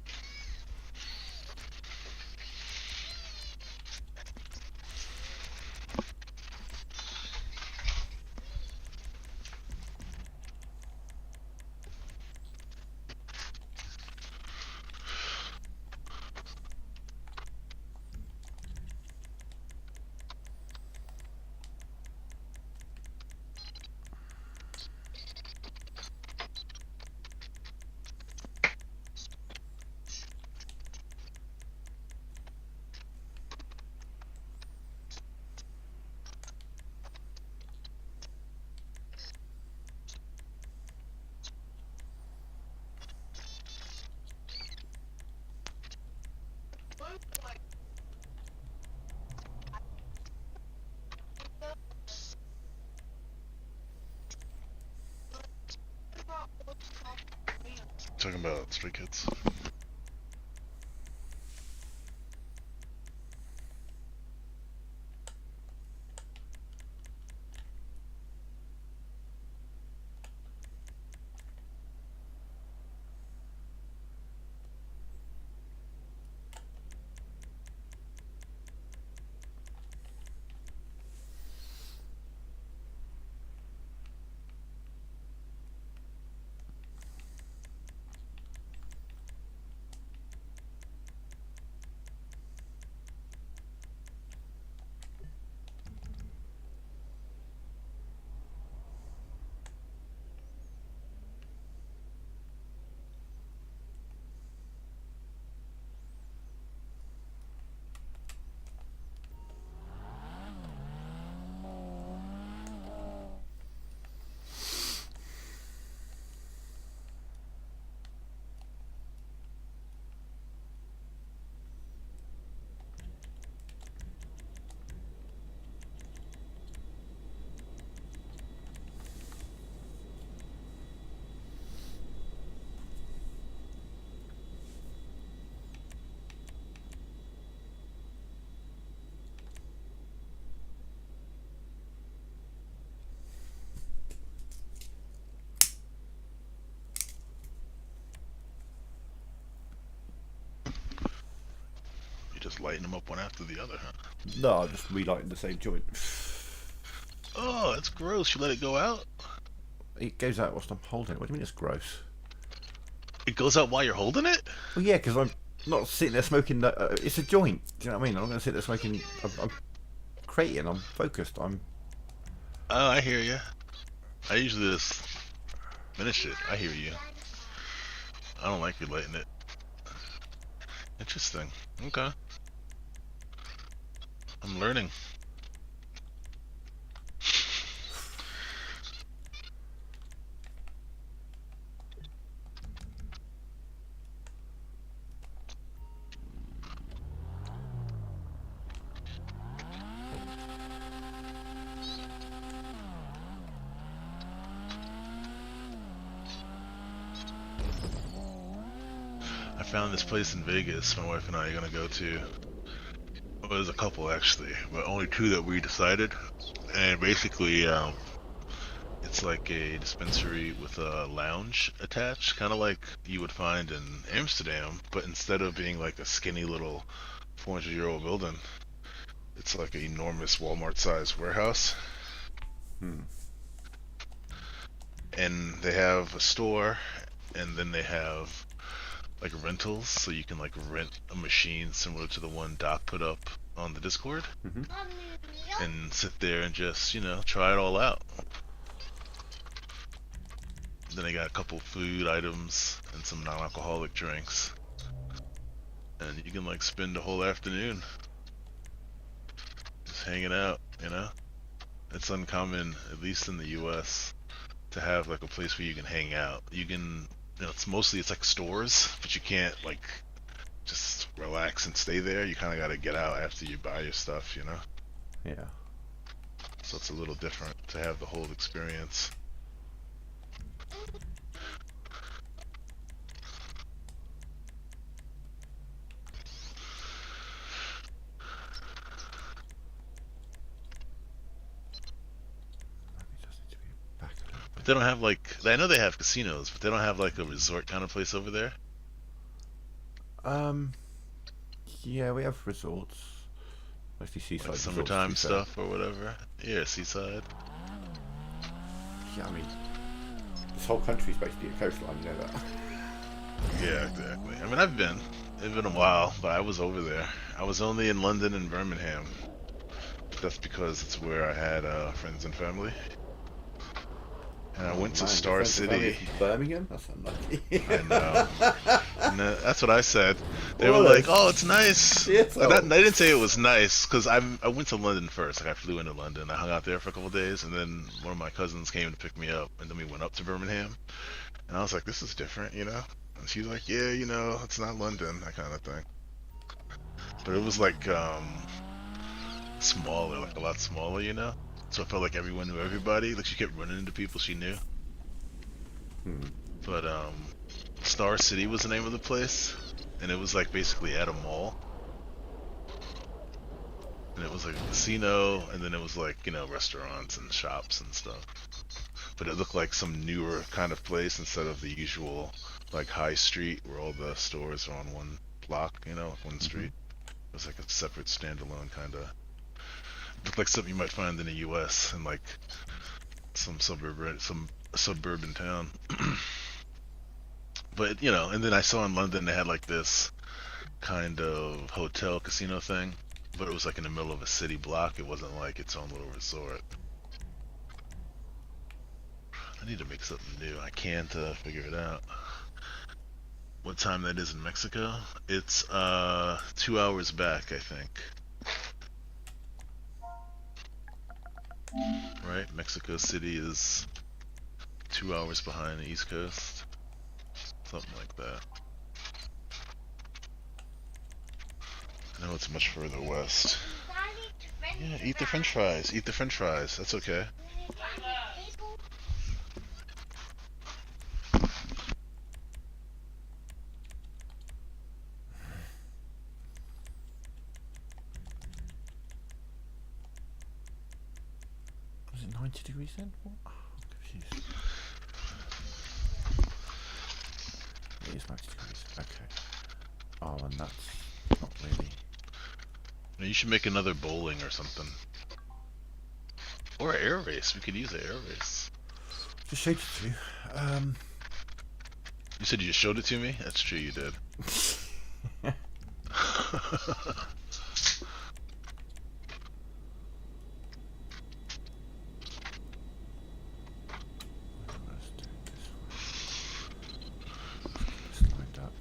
Talking about Stray Kids. You just lighten them up one after the other, huh? No, I'm just relighting the same joint. Oh, that's gross. You let it go out? It goes out whilst I'm holding it. What do you mean it's gross? It goes out while you're holding it? Well, yeah, because I'm not sitting there smoking. It's a joint. Do you know what I mean? I'm not going to sit there smoking. I'm creating. I'm focused. Oh, I hear you. I usually just finish it. I hear you. I don't like relighting it. Interesting. Okay. I'm learning. I found this place in Vegas my wife and I are gonna go to. Well, there's a couple actually, but only two that we decided. And basically, it's like a dispensary with a lounge attached, kind of like you would find in Amsterdam, but instead of being like a skinny little 400-year-old building, it's like an enormous Walmart-sized warehouse. And they have a store, and then they have like rentals, so you can like rent a machine similar to the one Doc put up on the Discord, and sit there and just, try it all out. Then they got a couple food items and some non-alcoholic drinks, and you can like spend the whole afternoon just hanging out. It's uncommon, at least in the US, to have like a place where you can hang out. You can, it's like stores, but you can't like just relax and stay there. You kind of got to get out after you buy your stuff. Yeah. so it's a little different to have the whole experience. Maybe it does need to be back a little But bit. they don't have like, I know they have casinos, but they don't have like a resort kind of place over there. Um, yeah, we have resorts, mostly seaside Like resorts. To be summertime fair, stuff or whatever. Yeah, seaside. yeah, I mean, this whole country's basically a coastline. You know that. Yeah, exactly. I mean, I've been. It's been a while, but I was over there. I was only in London and Birmingham. That's because it's where I had friends and family. And I Oh went to man, your Star friends and family are City. from Birmingham. That's unlucky. I know. No, that's what I said. They were What a like, "Oh, it's nice." shithole. They didn't say it was nice because I went to London first. Like I flew into London. I hung out there for a couple of days, and then one of my cousins came to pick me up, and then we went up to Birmingham. And I was like, "This is different, you know?" And she's like, "Yeah, you know, it's not London, that kind of thing." But it was like smaller, like a lot smaller, you know. So I felt like everyone knew everybody. Like she kept running into people she knew. Hmm. But Star City was the name of the place, and it was like basically at a mall, and it was like a casino, and then it was like restaurants and shops and stuff. But it looked like some newer kind of place instead of the usual like high street where all the stores are on one block, one Mm-hmm. street. It was like a separate standalone kind of. Looked like something you might find in the U.S. in like some suburban town. But and then I saw in London they had like this kind of hotel casino thing, but it was like in the middle of a city block. It wasn't like its own little resort. I need to make something new. I can't figure it out. What time that is in Mexico? It's 2 hours back, I think. Right? Mexico City is 2 hours behind the East Coast. Something like that. I know it's much further west. Yeah, eat the french fries. Eat the french fries. That's okay. Was it 90 degrees then? What? Oh, I'm confused. It is 90 degrees. Okay. Oh, and that's not really. You should make another bowling or something. Or air race. We could use an air race. Just showed it to you. You said you just showed it to me? That's true, you did. Let's do it this way. Get this lined up.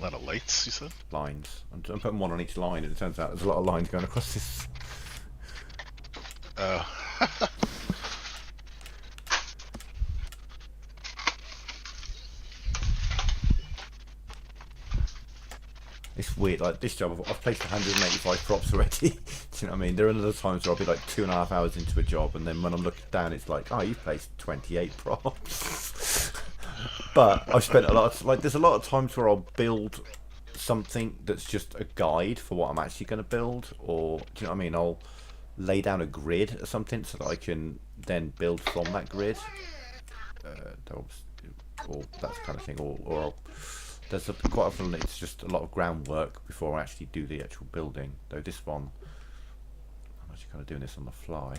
A lot of lights, you said? Lines. I'm putting one on each line, and it turns out there's a lot of lines going across this. Oh. It's weird. Like this job, I've placed 185 props already. Do you know what I mean? There are other times where I'll be like 2.5 hours into a job, and then when I'm looking down, it's like, oh, you've placed 28 props. But I've spent a lot. There's a lot of times where I'll build something that's just a guide for what I'm actually going to build, or do you know what I mean? I'll lay down a grid or something so that I can then build from that grid, or that kind of thing, or I'll, quite often it's just a lot of groundwork before I actually do the actual building. Though this one, I'm actually kind of doing this on the fly,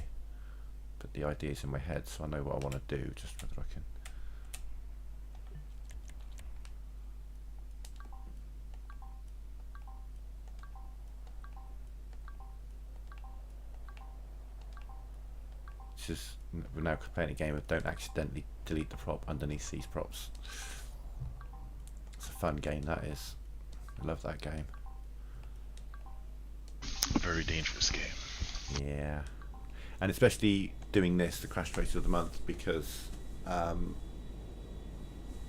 but the idea's in my head, so I know what I want to do. Just whether I can. Just, we're now playing a game of don't accidentally delete the prop underneath these props. It's a fun game, that is. I love that game. A very dangerous game. Yeah, and especially doing this, the Crash Tracer of the Month, because I've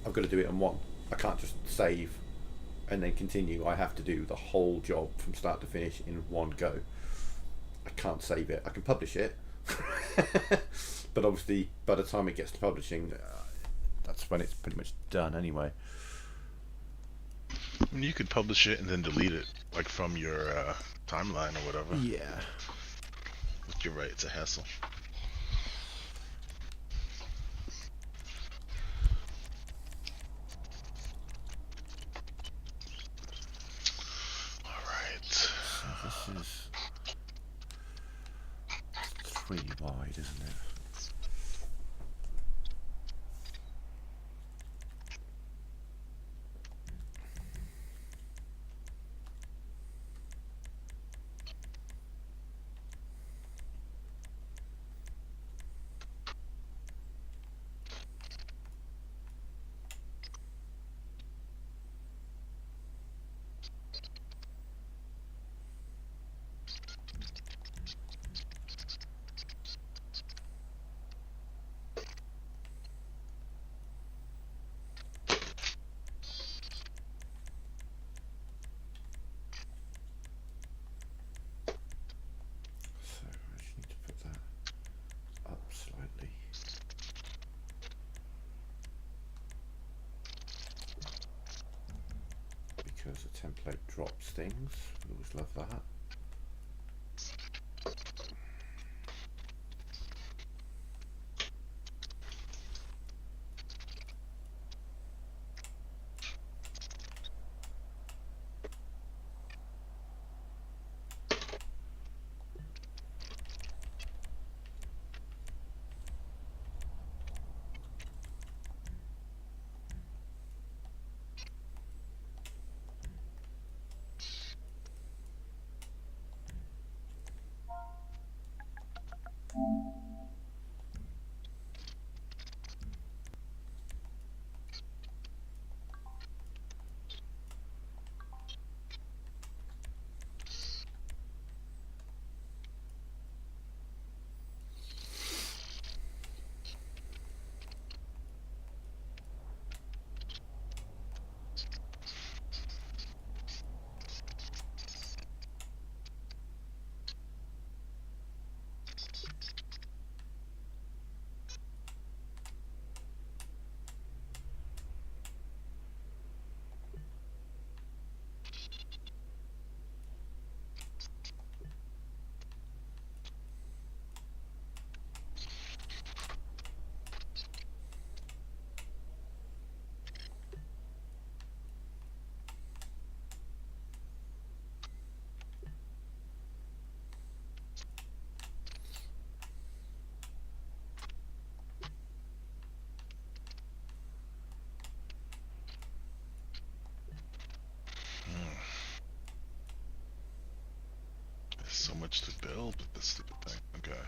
got to do it on one. I can't just save and then continue. I have to do the whole job from start to finish in one go. I can't save it. I can publish it. But obviously by the time it gets to publishing, that's when it's pretty much done anyway. I mean, you could publish it and then delete it, like from your timeline or whatever. Yeah. But you're right, it's a hassle. Alright. So this is 3 wide, isn't it? So I just need to put that up slightly. Because the template drops things. We always love that. There's so much to build with this stupid thing. Okay.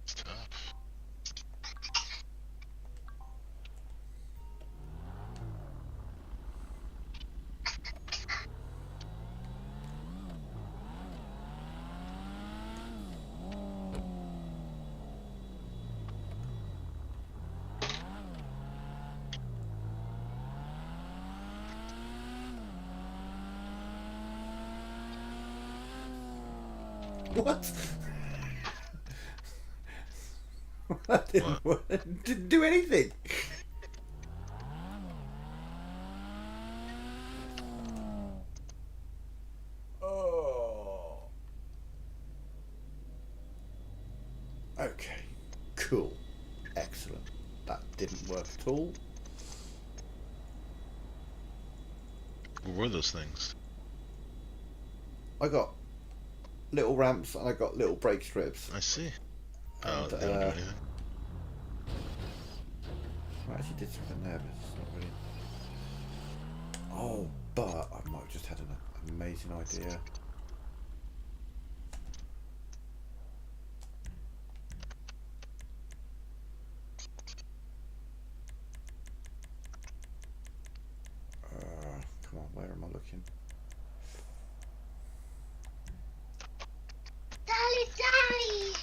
It's tough. What? That didn't What? work. Didn't do anything. Oh. Okay. Cool. Excellent. That didn't work at all. What were those things? I got little ramps and I got little brake strips. I see. Oh, And, they don't do anything. I actually did something there, but it's not really. Oh, but I might have just had an amazing idea. Come on, where am I looking? Dolly, Dolly!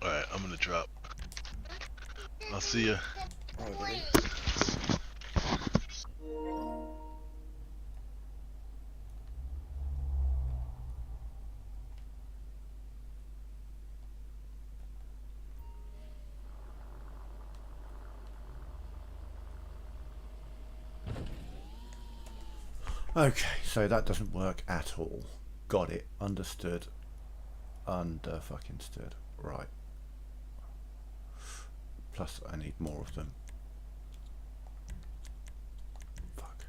Alright, I'm gonna drop. I'll see ya. Right, buddy. Okay, so that doesn't work at all. Got it. Understood. Under fucking stood. Right. Plus, I need more of them. Fuck.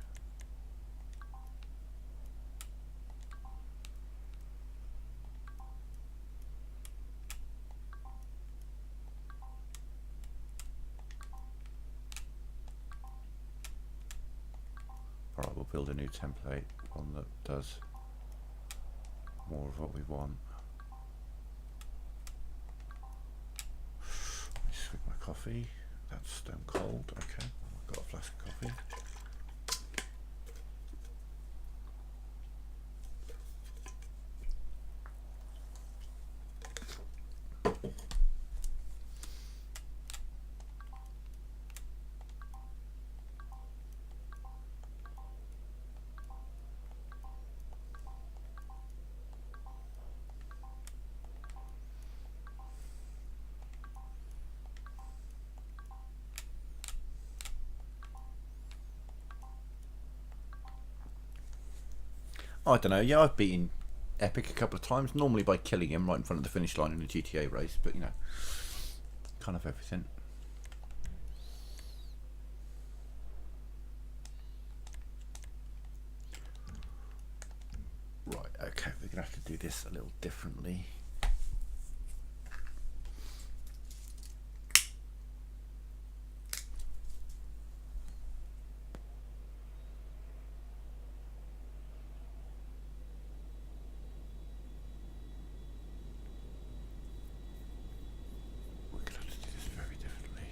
Alright, we'll build a new template, one that does more of what we want. Let me swig my coffee. That's stone cold. Okay, I've got a flask of coffee. I don't know. Yeah, I've beaten Epic a couple of times. Normally by killing him right in front of the finish line in a GTA race, but you know, kind of everything. Right. Okay, we're gonna have to do this a little differently. We're gonna have to do this very differently.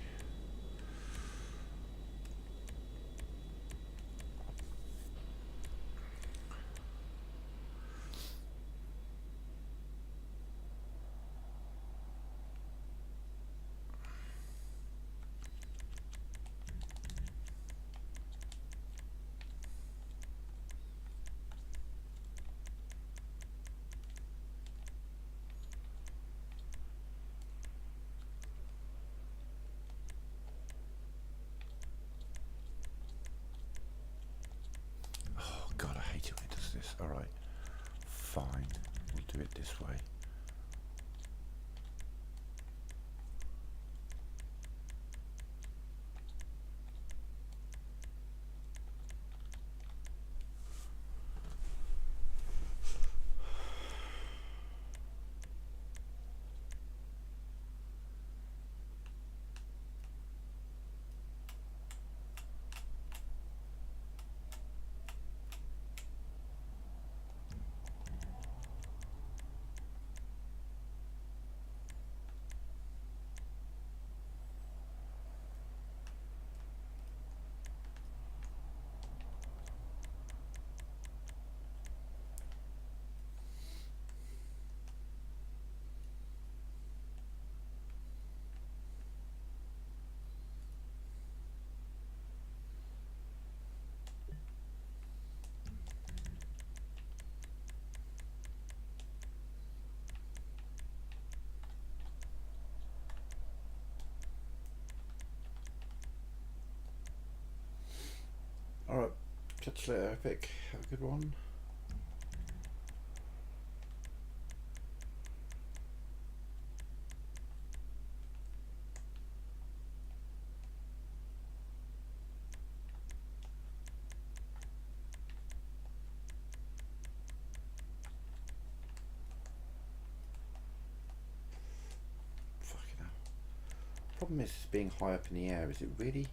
Oh God, I hate it when it does this. All right, fine. We'll do it this way. Catch you later, Epic. Have a good one. Fucking hell. Problem is being high up in the air. Is it really?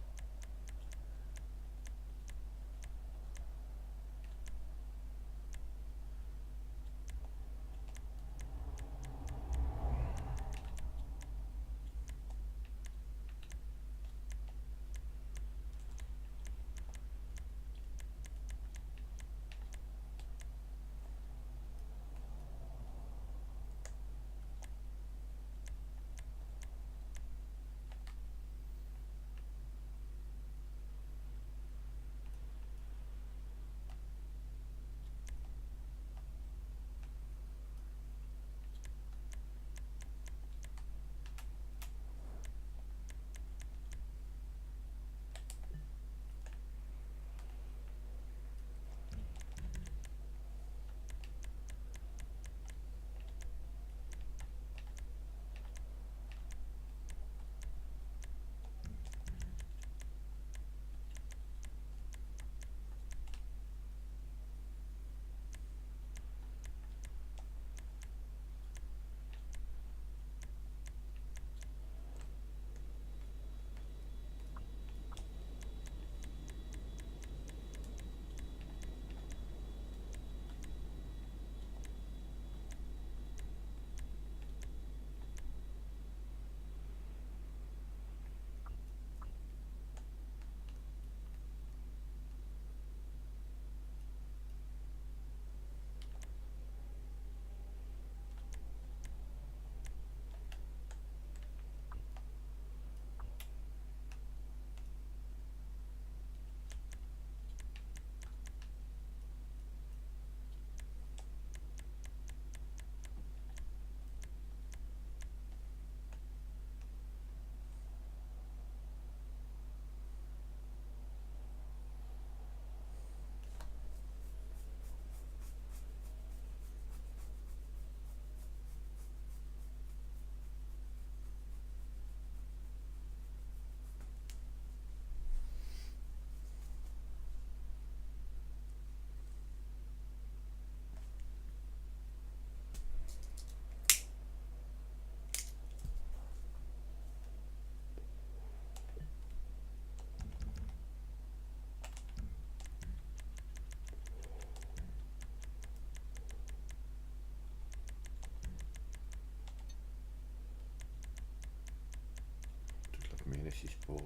Community sport.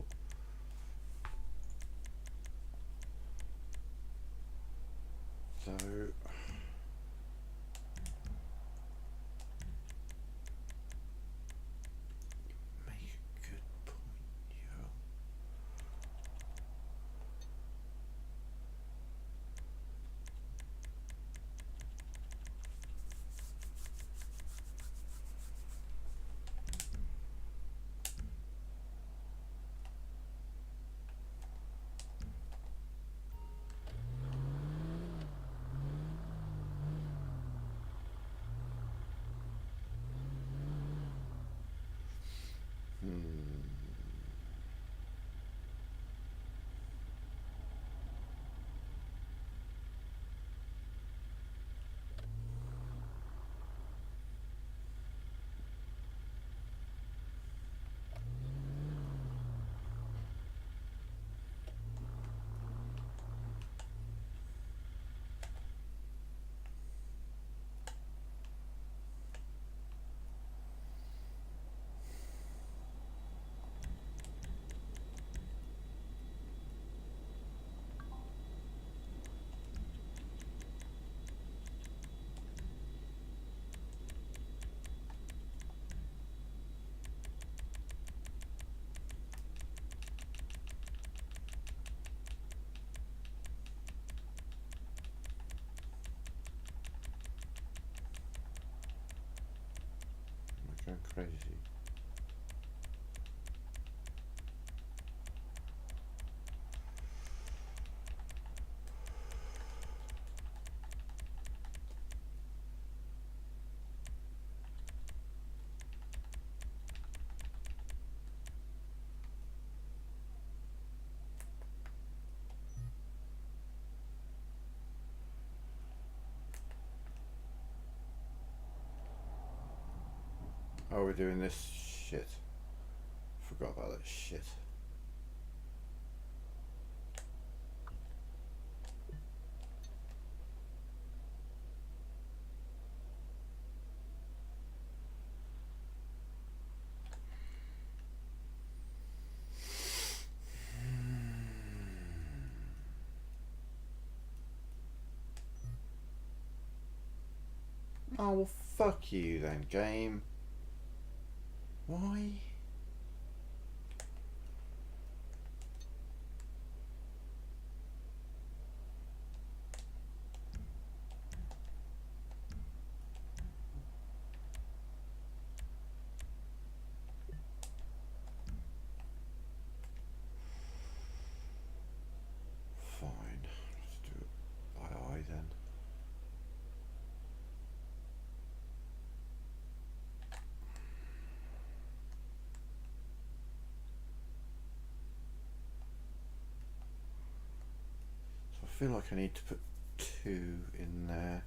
So make a good point, yo. Going crazy. How are we doing this shit? Forgot about that shit. Oh, well, fuck you then, game. Why? Fine. Let's do it by eye then. So I feel like I need to put 2 in there.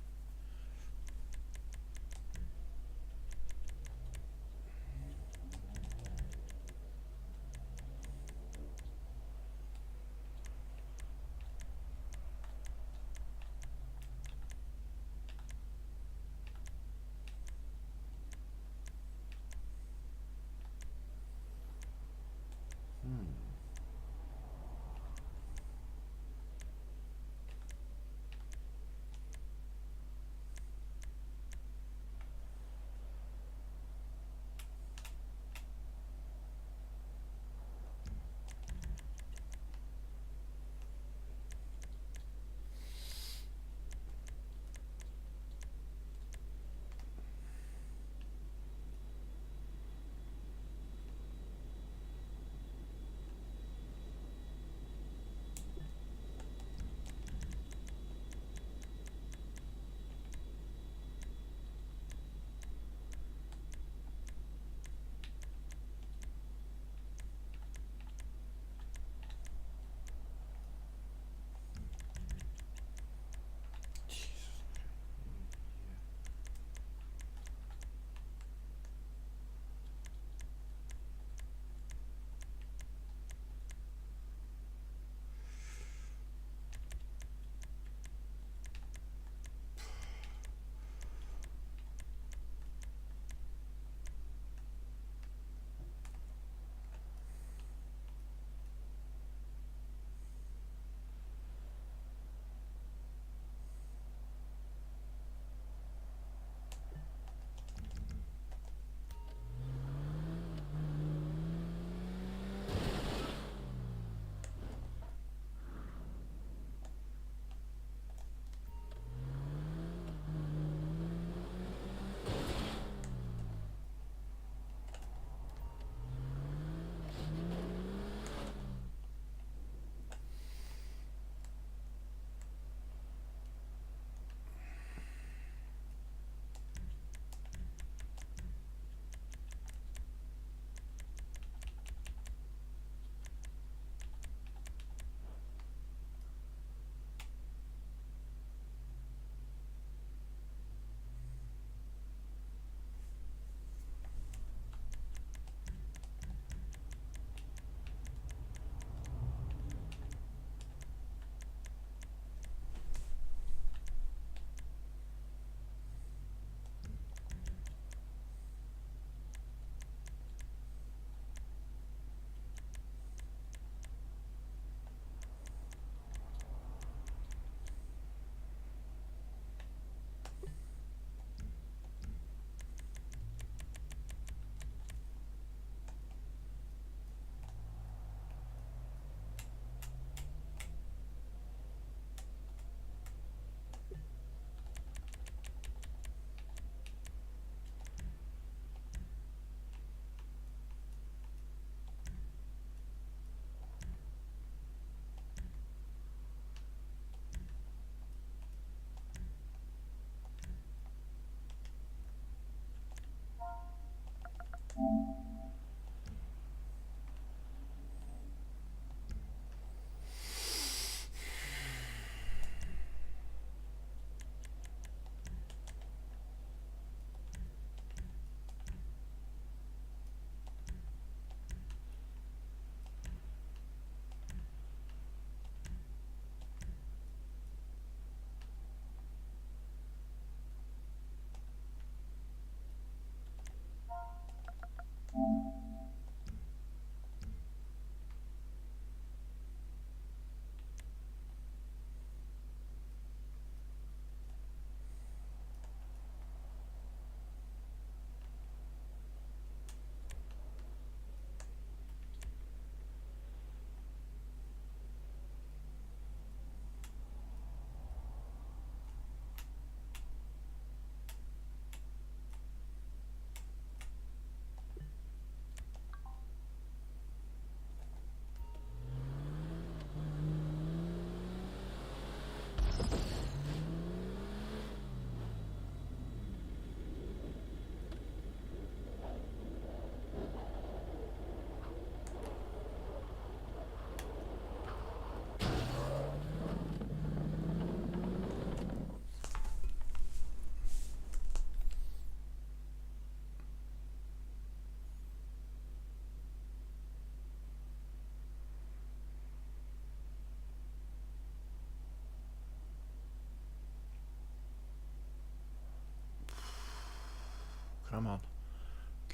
Come on.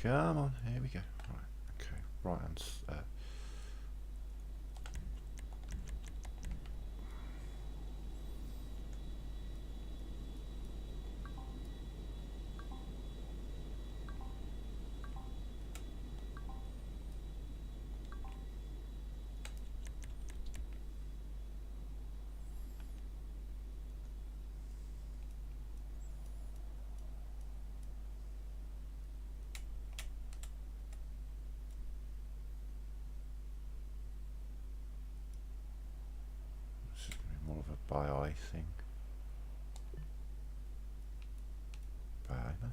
Come on. Here we go. Right. Okay. Right hand. This is going to be more of a by eye thing. By eye, man.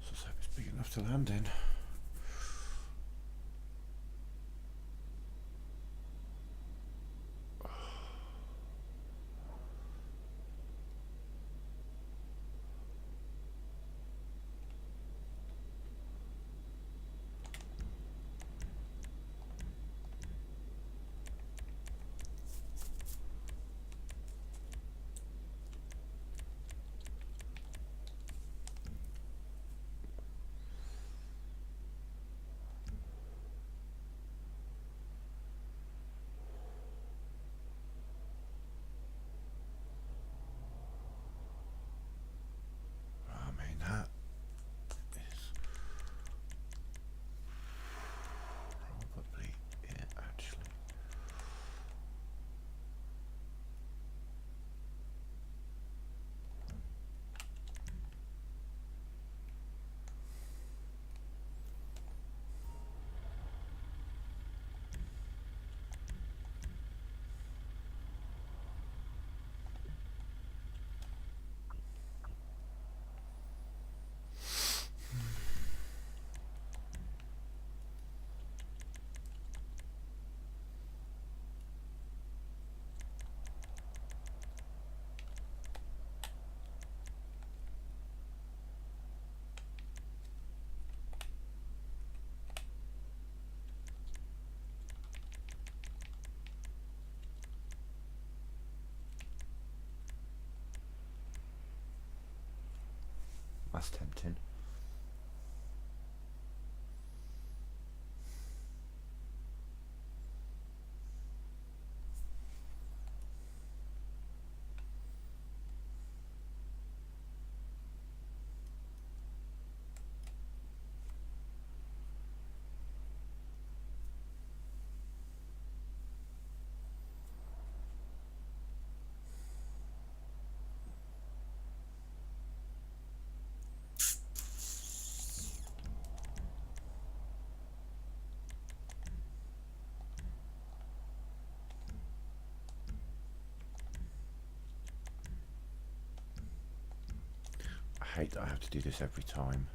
So let's hope it's big enough to land in. I mean, that is probably it, actually. That's tempting. hate that I have to do this every time.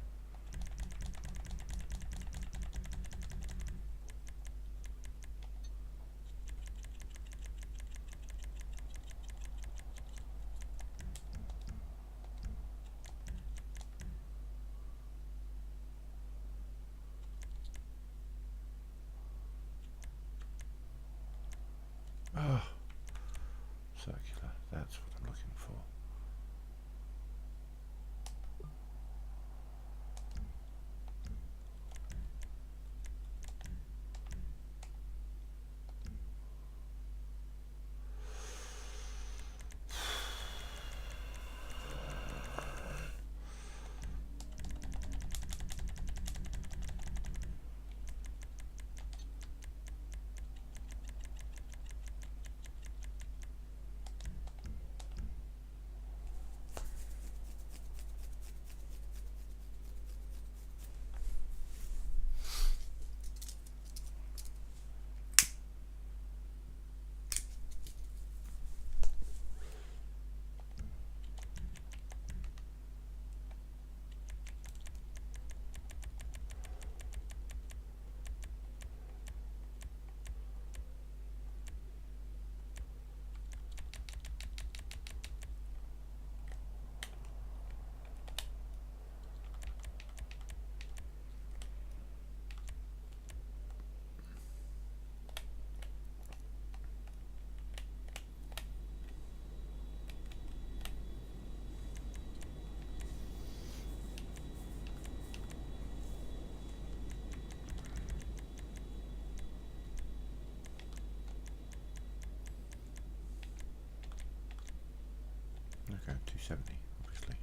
Oh, circular, that's what I'm looking for. Okay, 270, obviously.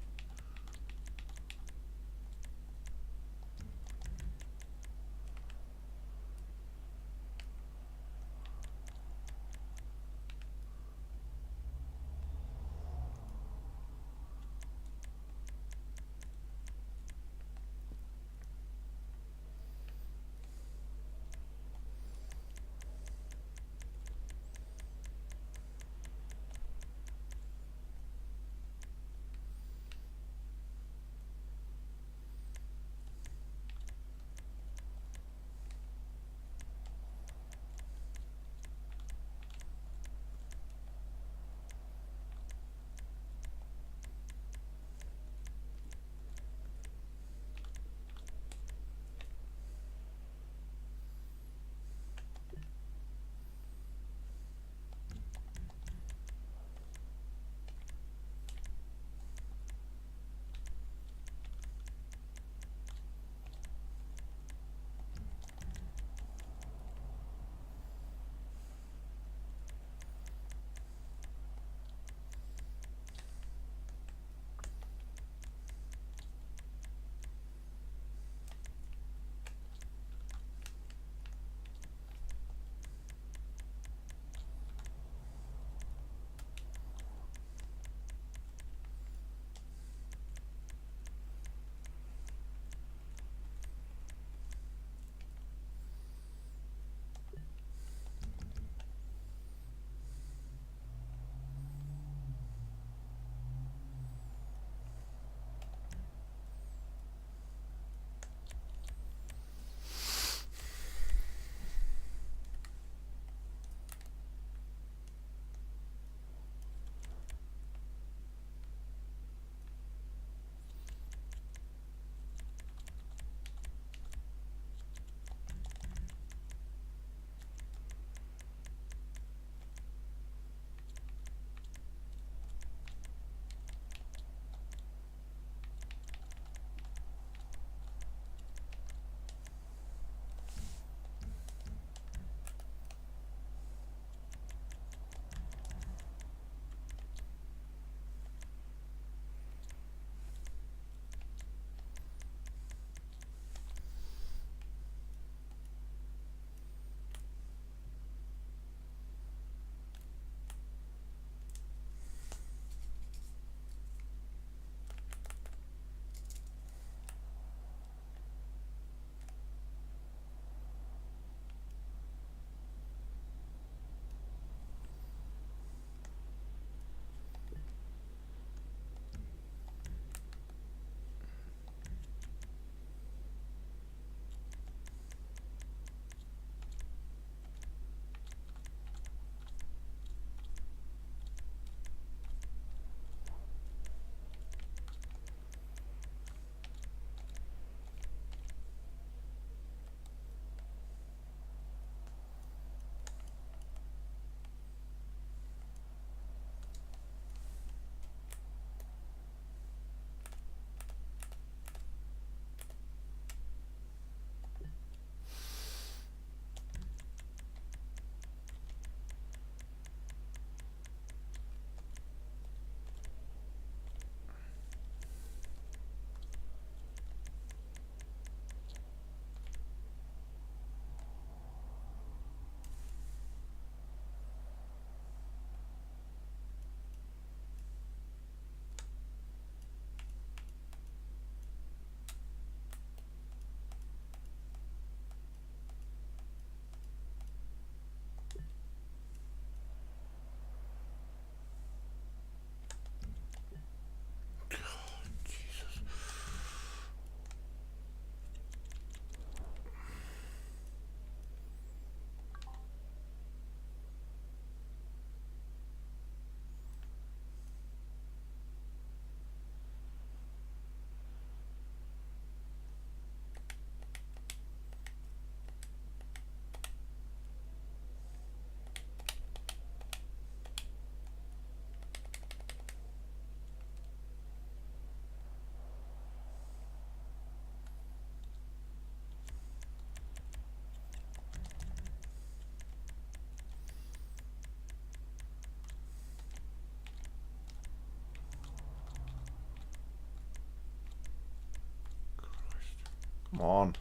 Come on.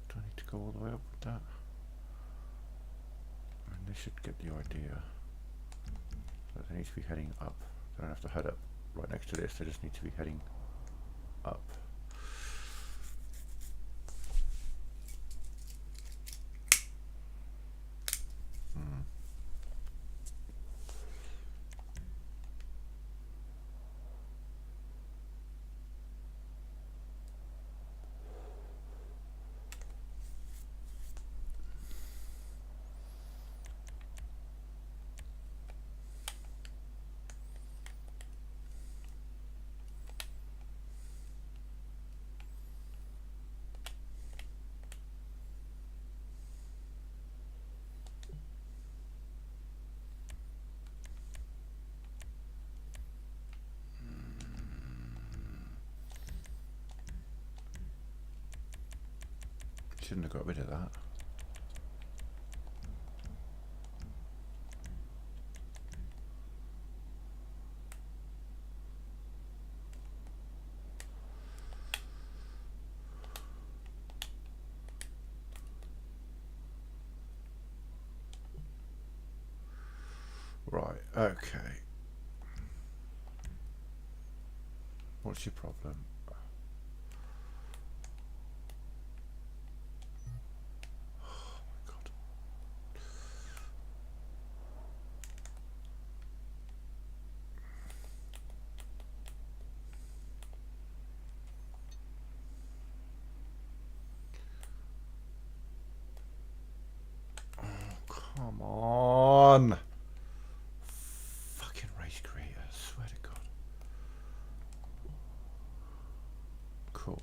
Do I need to go all the way up with that? I mean, they should get the idea that they need to be heading up. They don't have to head up right next to this, they just need to be heading up. Shouldn't have got rid of that. Right, okay. What's your problem? Oh my god. Come on! Fucking race creator, I swear to God. Cool.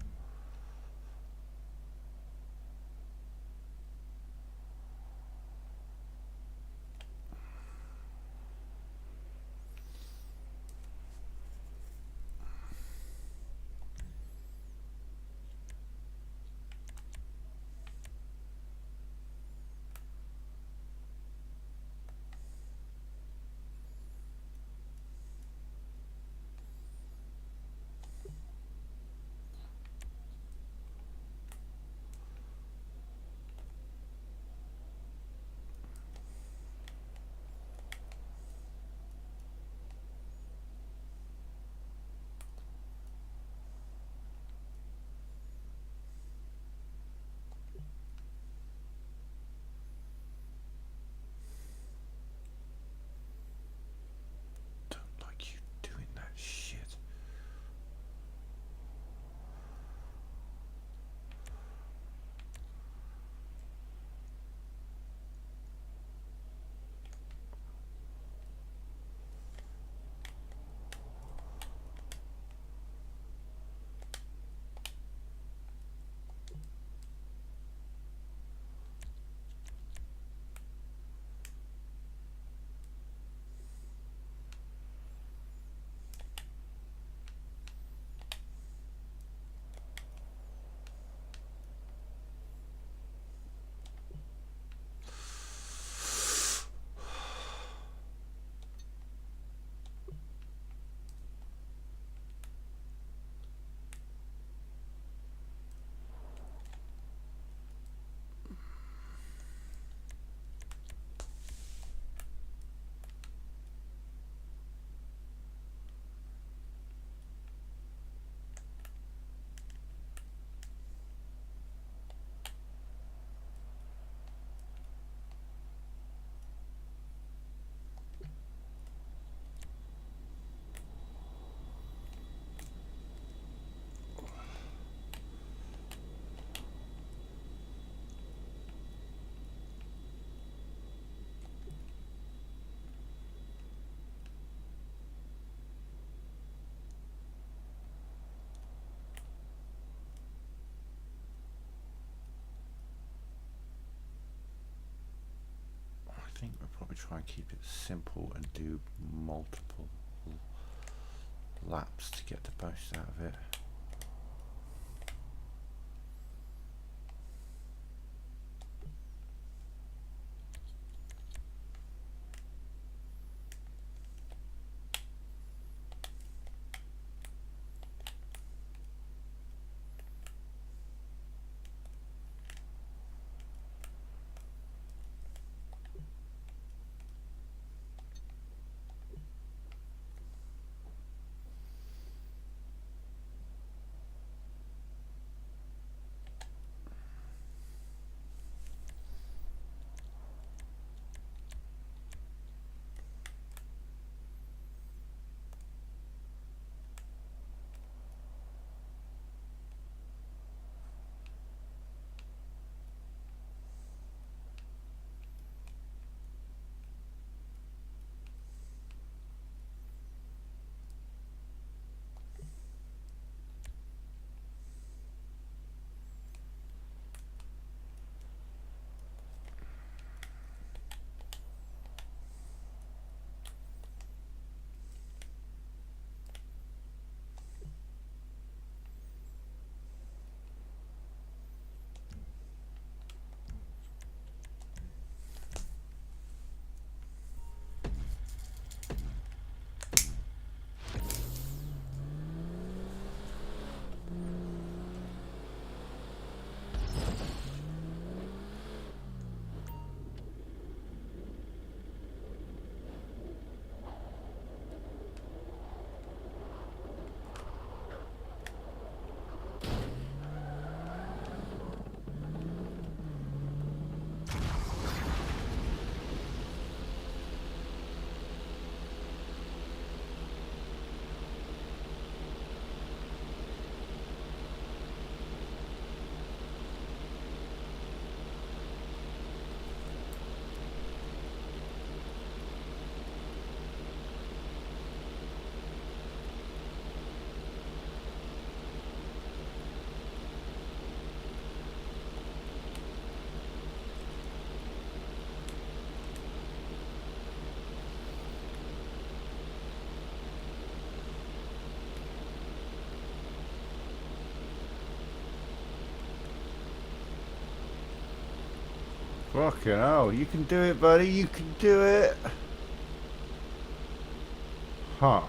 Don't like you doing that shit. I think we'll probably try and keep it simple and do multiple laps to get the most out of it. Fucking hell, you can do it, buddy. You can do it. Huh.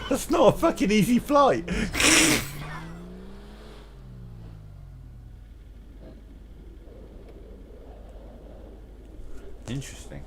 That's not a fucking easy flight. Interesting.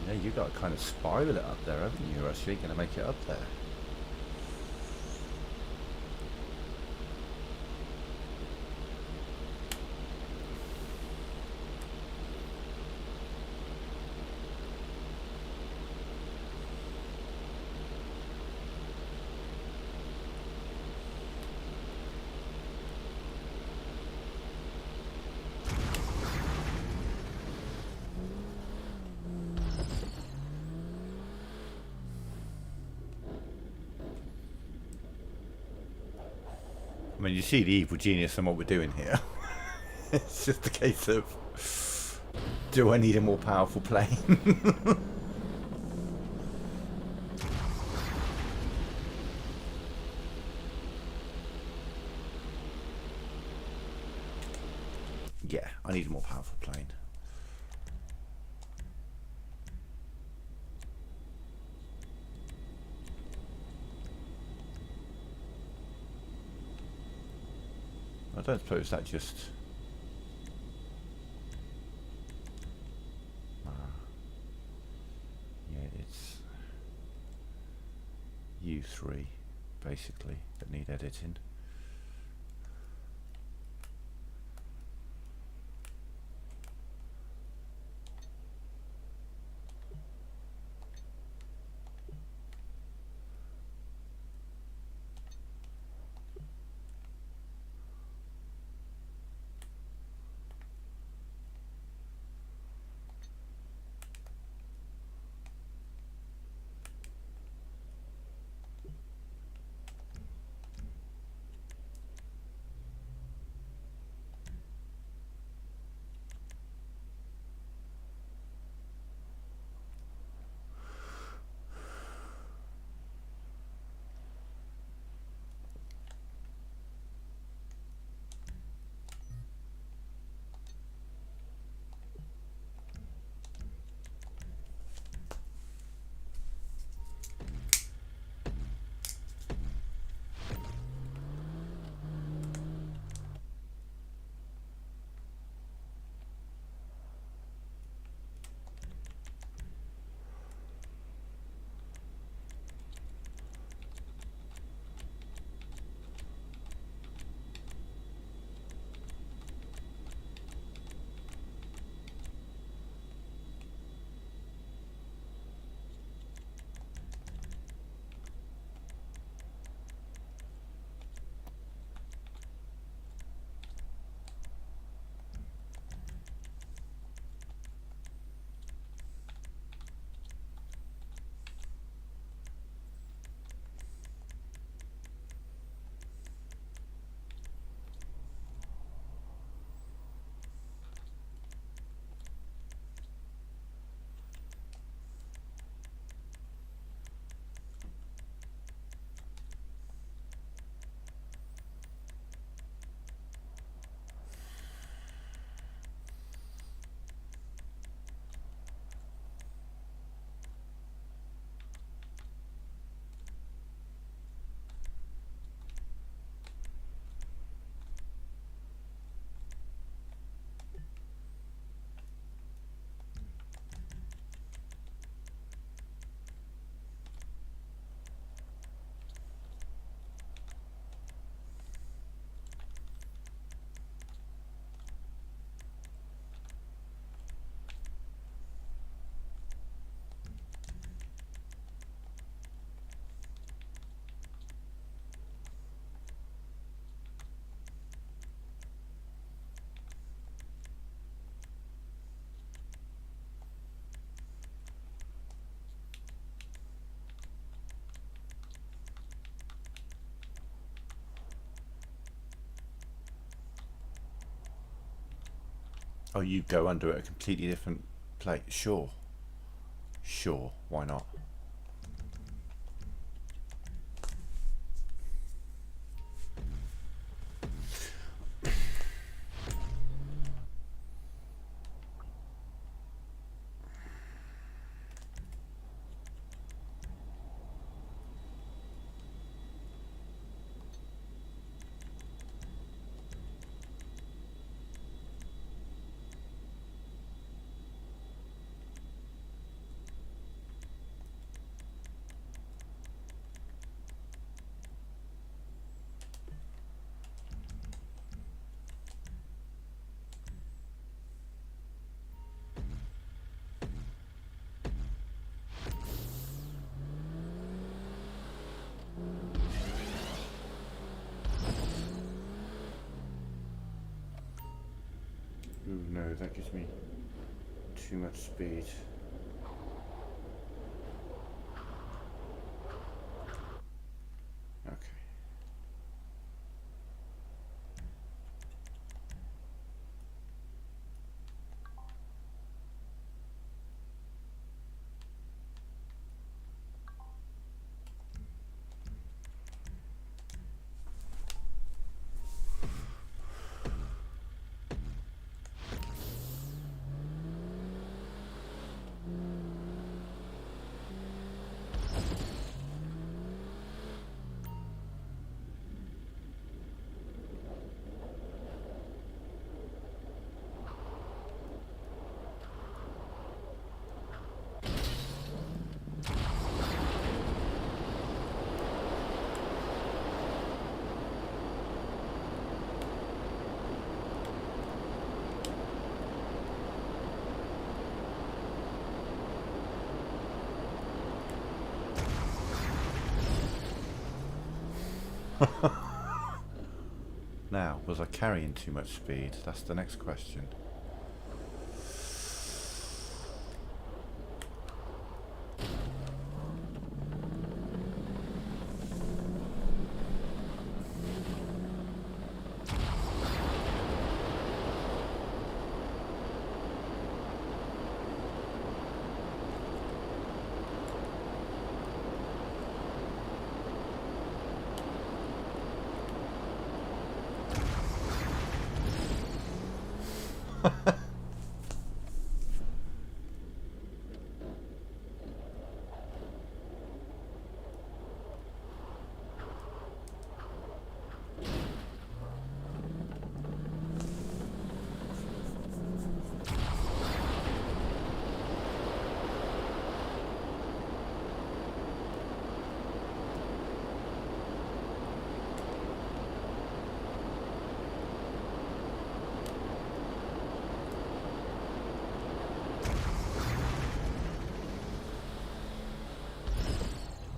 Yeah, you got to kind of spiral it up there, haven't you? Or else you ain't going to make it up there. I mean, you see the evil genius in what we're doing here. It's just a case of, do I need a more powerful plane? Yeah, I need a more powerful plane. I don't suppose that just... yeah, it's U3, basically, that need editing. Oh, you go under a completely different plate. Sure. Sure, why not? Ooh, no, that gives me too much speed. Okay. Now, was I carrying too much speed? That's the next question.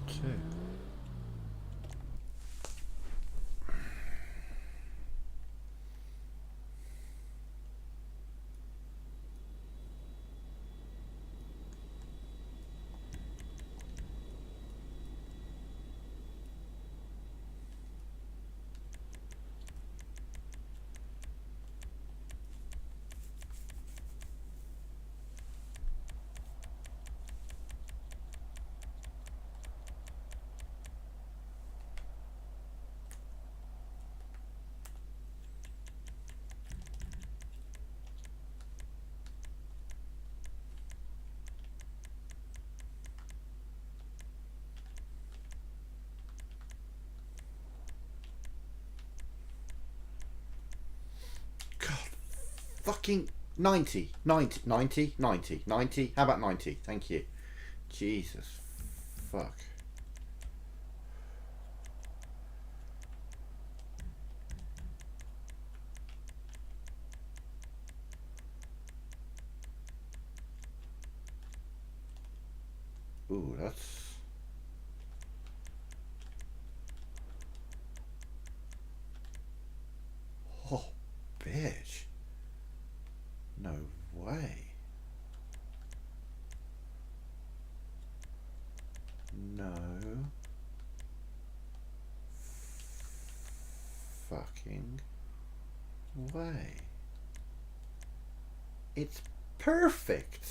Two. God, fucking 90, 90, 90, 90, 90. How about 90? Thank you. Jesus. Fuck. Ooh, that's... Oh, bitch. No way. No. Fucking way. It's perfect.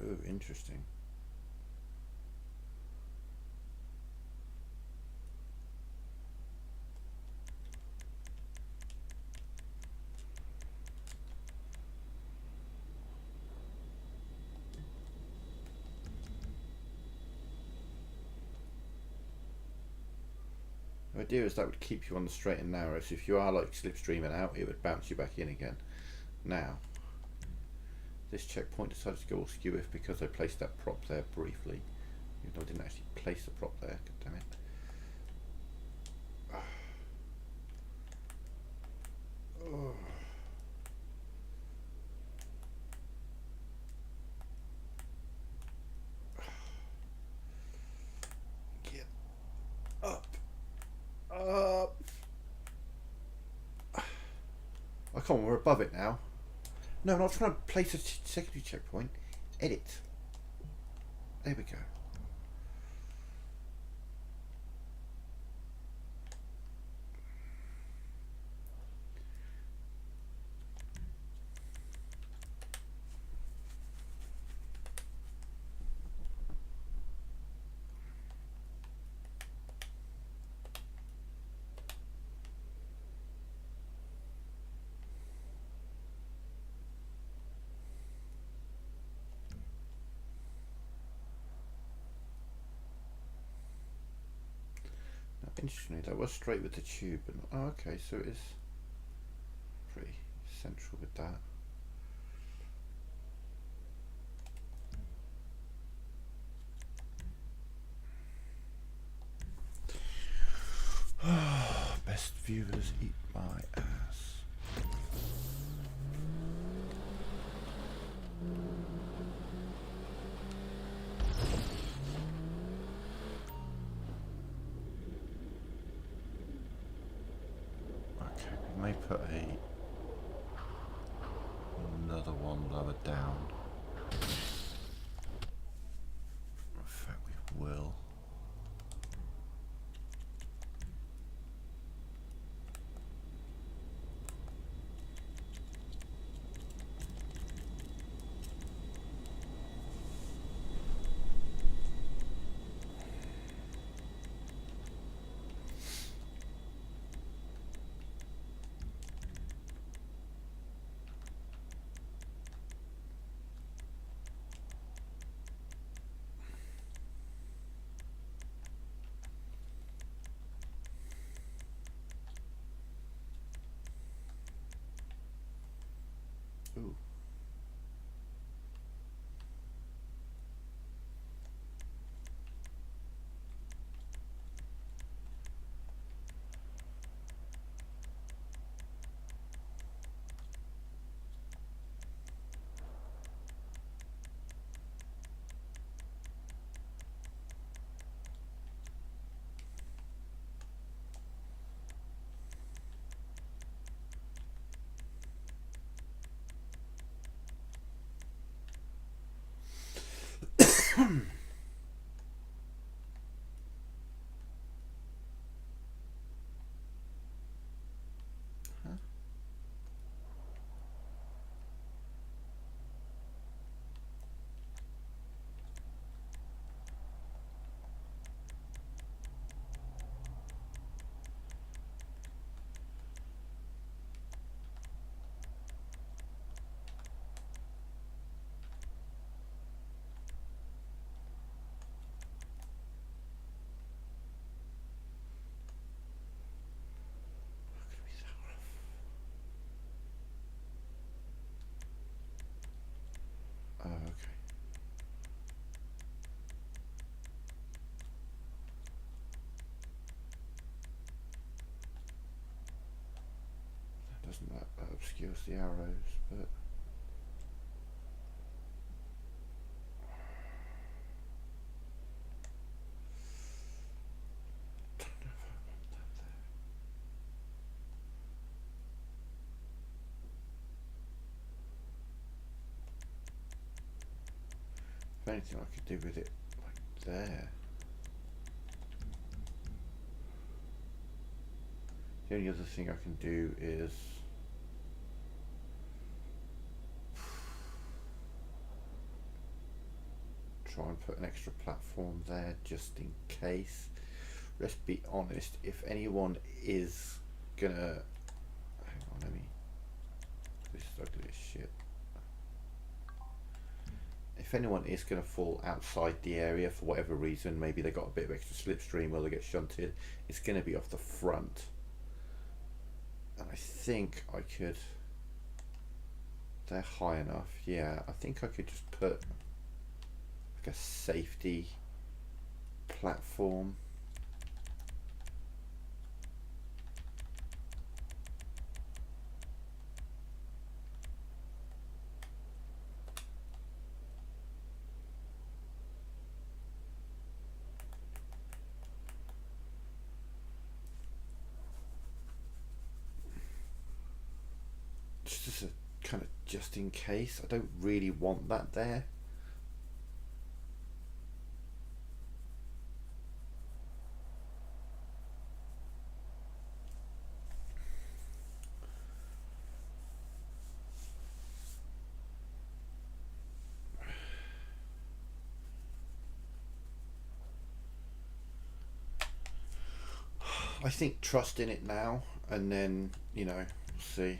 Oh, interesting. The idea is that would keep you on the straight and narrow, so if you are like slipstreaming out, it would bounce you back in again. Now, this checkpoint decided to go all skew if because I placed that prop there briefly, even though I didn't actually place the prop there. God damn it. Oh. Get up. Up. Oh, come on, we're above it now. No, I'm not trying to place a secondary checkpoint. Edit. There we go. Interestingly, that was straight with the tube, but not, oh, okay, so it is pretty central with that. Best viewers eat my ass. Okay, we may put another one lower down. In fact, we will. Ooh. Oh, okay. That obscures the arrows, but don't know if I want that there. Anything I could do with it like there. The only other thing I can do is try and put an extra platform there just in case. Let's be honest, if anyone is gonna, hang on, let me, this is ugly as shit. If anyone is going to fall outside the area for whatever reason, maybe they got a bit of extra slipstream or they get shunted, it's going to be off the front. And I think I could, they're high enough, yeah, I think I could just put like a safety platform. Just as a kind of just in case. I don't really want that there. I think trust in it now, and then, you know, we'll see.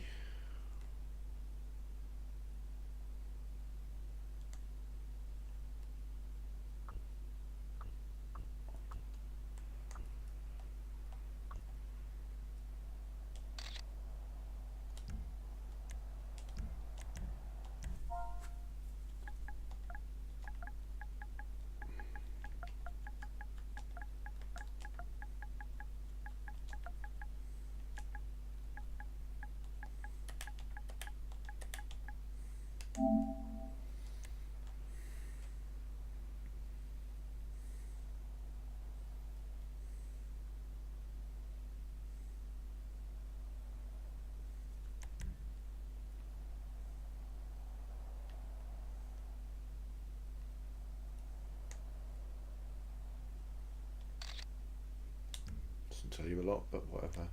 Doesn't tell you a lot, but whatever.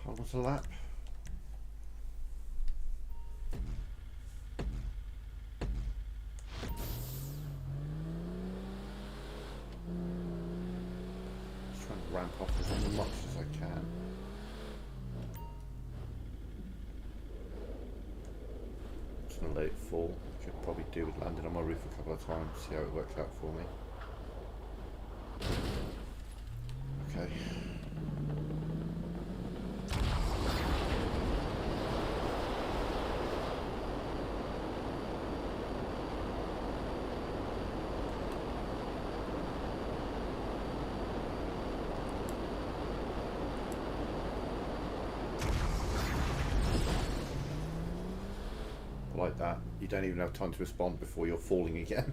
How long's a lap? Just trying to ramp off as much as I can. Just gonna let it fall. Could probably do with landing on my roof a couple of times, see how it works out for me. Okay. Like that, you don't even have time to respond before you're falling again.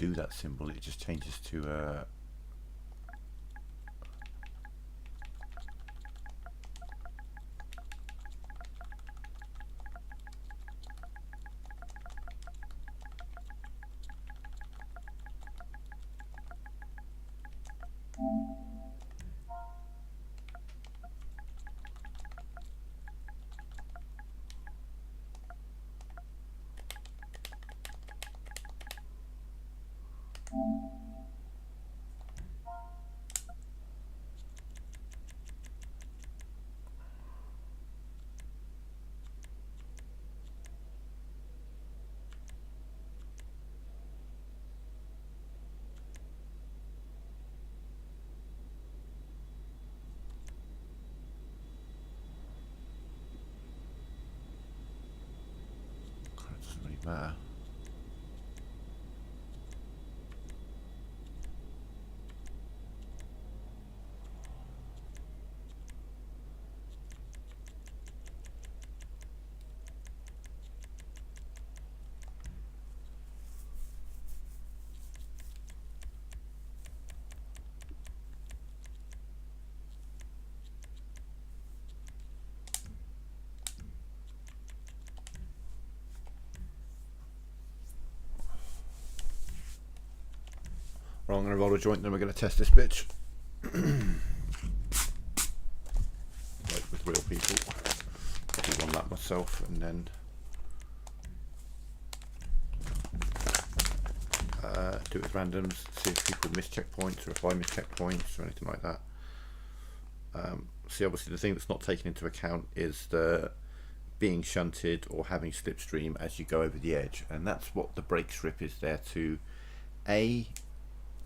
do that symbol, it just changes to it doesn't really matter. Right, I'm going to roll a joint, then we're going to test this bitch. Like with real people. I'll do one lap myself and then do it with randoms, see if people miss checkpoints or if I miss checkpoints or anything like that. See, obviously the thing that's not taken into account is the being shunted or having slipstream as you go over the edge, and that's what the brake strip is there to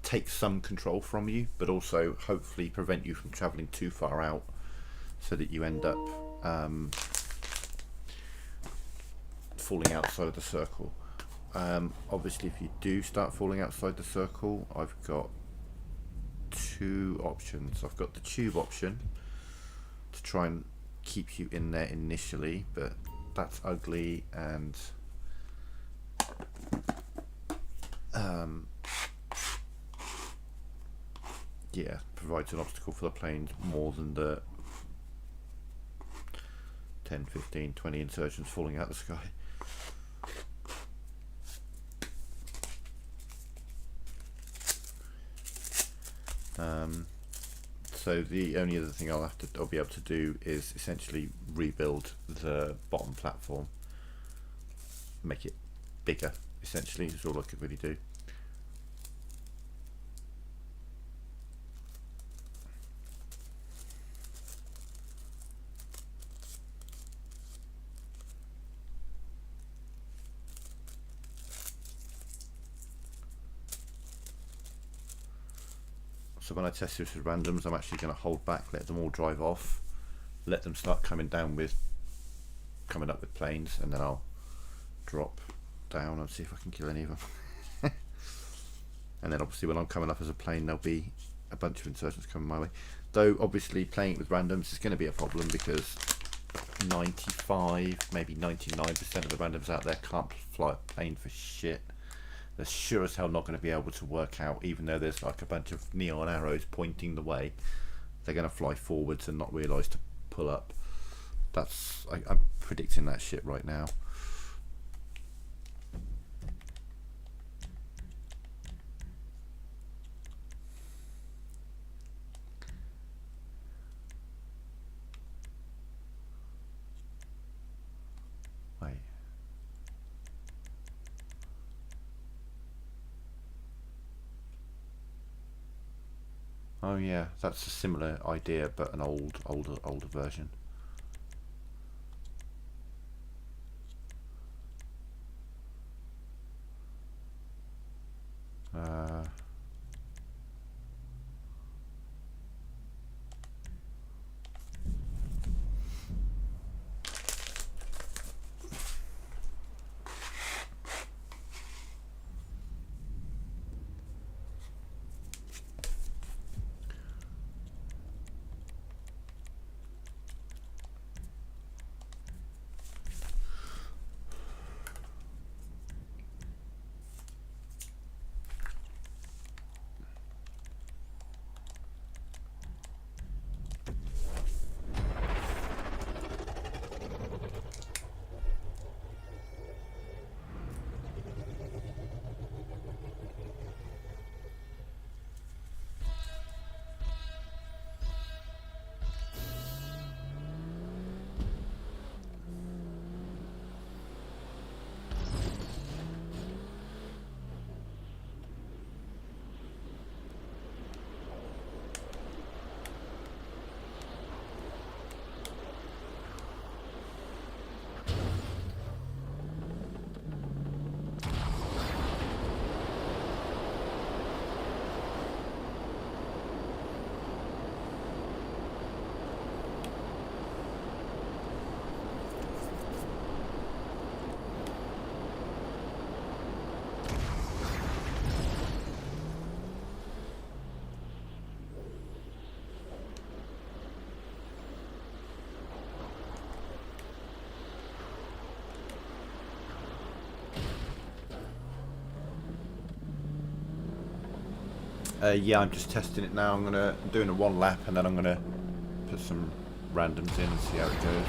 take some control from you, but also hopefully prevent you from travelling too far out so that you end up falling outside of the circle. Obviously if you do start falling outside the circle, I've got two options. I've got the tube option to try and keep you in there initially, but that's ugly and yeah, provides an obstacle for the planes more than the 10, 15, 20 insurgents falling out of the sky. So the only other thing I'll be able to do is essentially rebuild the bottom platform, make it bigger. Essentially, is all I could really do. So when I test this with randoms, I'm actually going to hold back, let them all drive off, let them start coming up with planes, and then I'll drop down and see if I can kill any of them. And then obviously when I'm coming up as a plane, there'll be a bunch of insurgents coming my way. Though obviously playing it with randoms is going to be a problem because 95, maybe 99% of the randoms out there can't fly a plane for shit. They're sure as hell not going to be able to work out, even though there's like a bunch of neon arrows pointing the way. They're going to fly forwards and not realise to pull up. I'm predicting that shit right now. Wait. Oh yeah, that's a similar idea, but an older version. Yeah, I'm just testing it now. I'm doing a 1 lap, and then I'm gonna put some randoms in and see how it goes.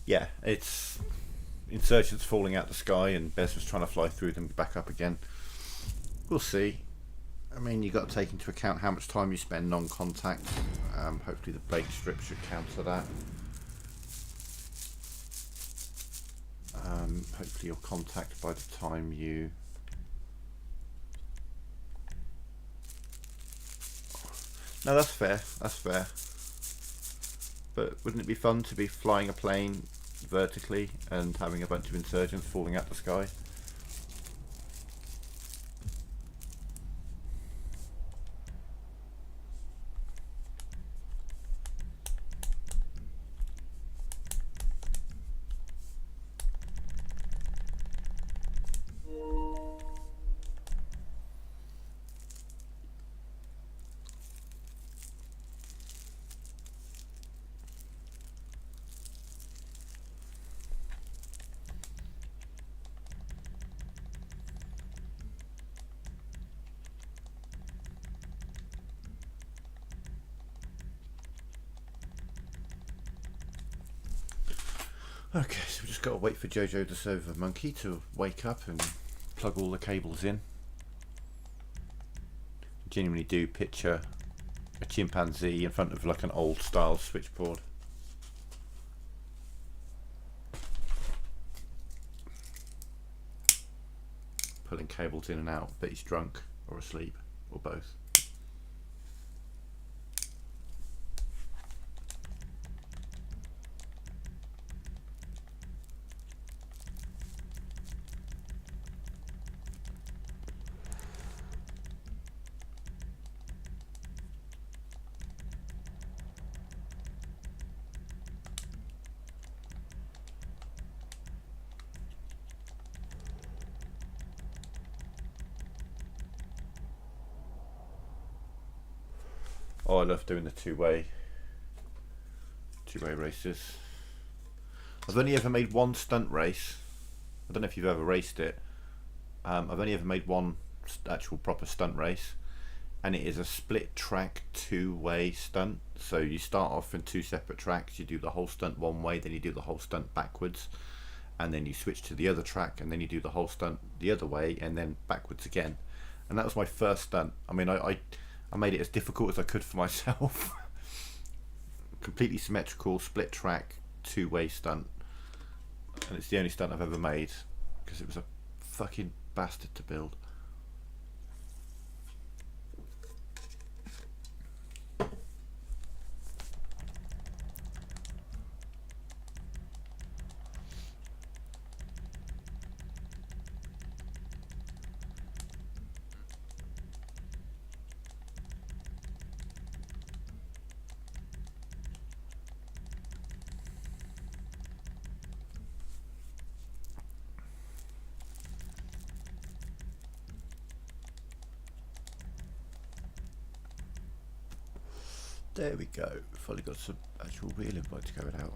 Yeah, it's insurgents falling out the sky, and Bez was trying to fly through them back up again. We'll see. I mean, you've got to take into account how much time you spend non-contact. Hopefully the brake strip should counter that. Hopefully you're contact by the time you... No, that's fair. That's fair. But wouldn't it be fun to be flying a plane vertically and having a bunch of insurgents falling out the sky? Okay, so we've just got to wait for Jojo the Silver Monkey to wake up and plug all the cables in. I genuinely do picture a chimpanzee in front of like an old style switchboard. Pulling cables in and out, but he's drunk or asleep or both. Oh, I love doing the two-way races. I've only ever made one stunt race. I don't know if you've ever raced it. I've only ever made one actual proper stunt race, and it is a split track two-way stunt. So you start off in 2 separate tracks. You do the whole stunt one way, then you do the whole stunt backwards, and then you switch to the other track, and then you do the whole stunt the other way, and then backwards again. And that was my first stunt. I mean, I made it as difficult as I could for myself. Completely symmetrical, split track, two-way stunt. And it's the only stunt I've ever made, because it was a fucking bastard to build. There we go. Finally got some actual real invites going out.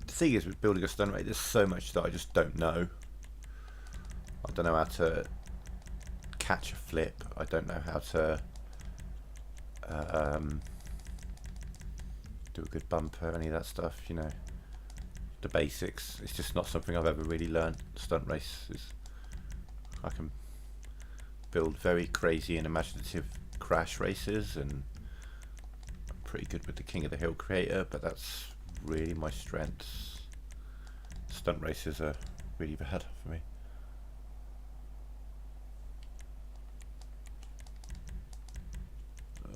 The thing is with building a stunt race, there's so much that I just don't know. I don't know how to catch a flip. I don't know how to do a good bumper, any of that stuff, you know. The basics. It's just not something I've ever really learned. Stunt races. I can build very crazy and imaginative crash races, and I'm pretty good with the King of the Hill creator, but that's really my strengths. Stunt races are really bad for me.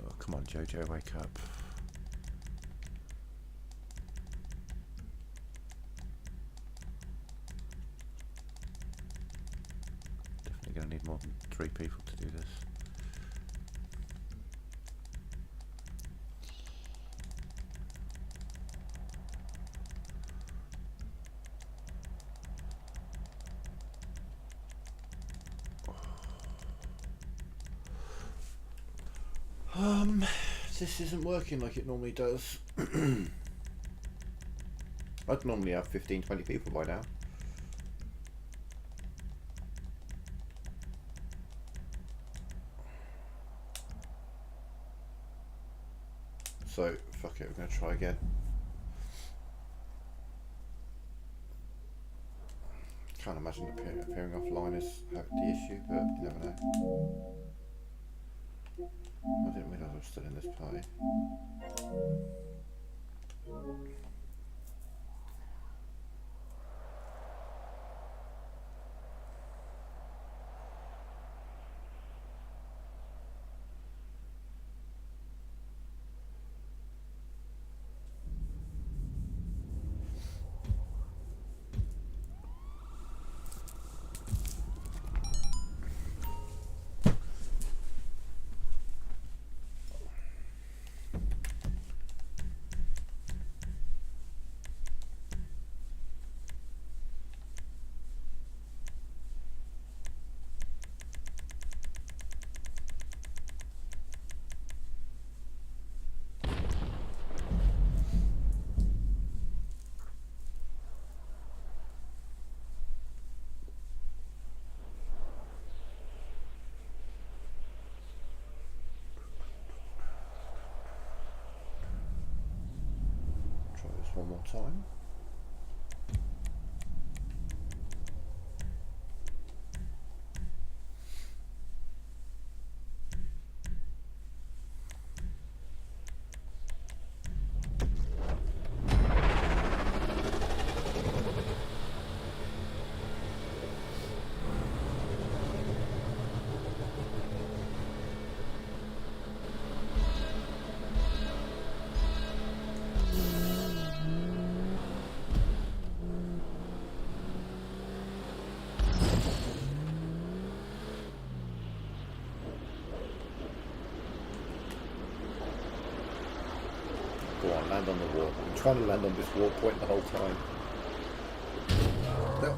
Oh, come on, Jojo, wake up. Definitely going to need more than 3 people to do this. This isn't working like it normally does. I'd normally have 15-20 people by now. So, fuck it, we're going to try again. Can't imagine appearing offline is the issue, but you never know. I didn't realise I was still in this party. Try this one more time. Go on, land on the wall. I'm trying to land on this wall point the whole time. No.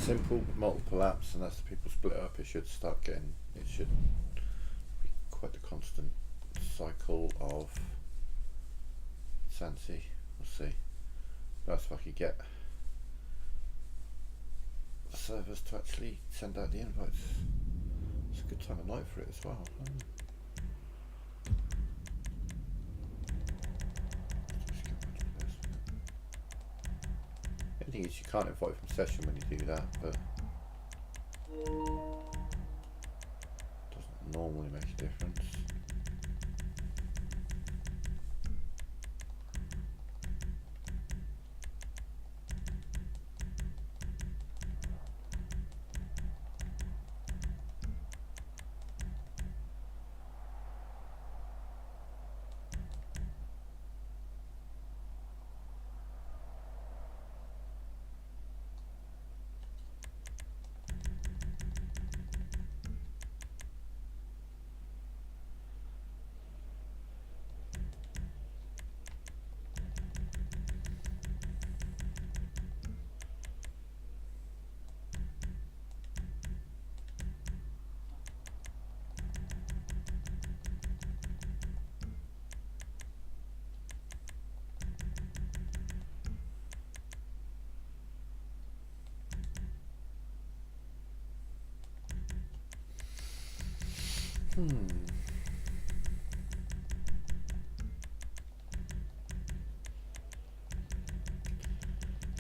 simple, multiple apps, and as the people split up, it should be quite a constant cycle of sanity. We'll see. That's if I could get the servers to actually send out the invites. It's a good time of night for it as well. The only thing is you can't invite from session when you do that, but doesn't normally make a difference.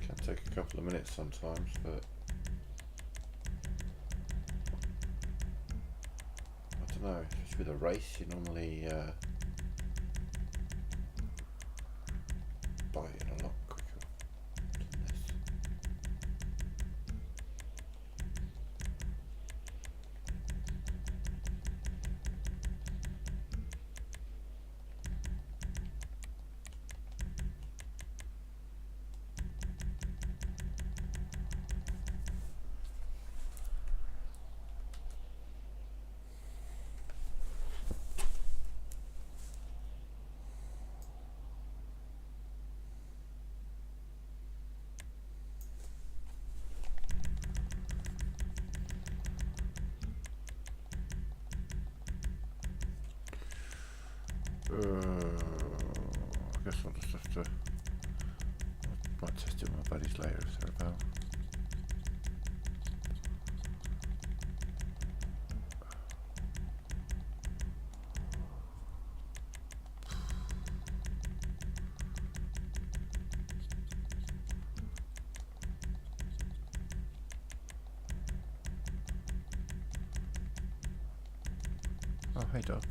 Can take a couple of minutes sometimes, but I don't know. Especially with a race, you normally buy it a lot quicker than this. I guess I'll just have to. I might test it with my buddies later if they're about. Oh, hey, Doc.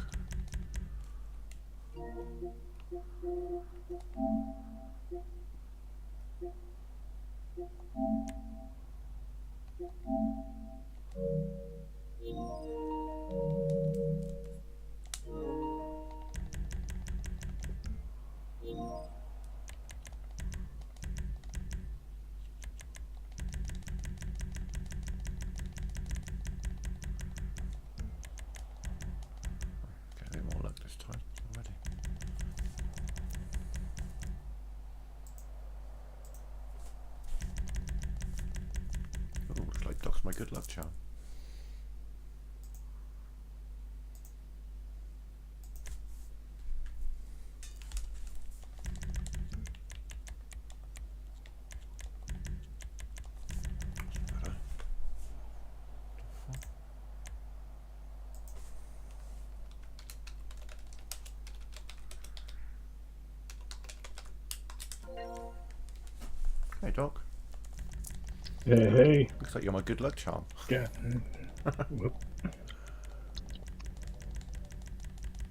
Get a bit more luck this time already. Oh, looks like Doc's my good luck charm. Hey, Doc. Hey, hey. Looks like you're my good luck charm. Yeah. Whoop.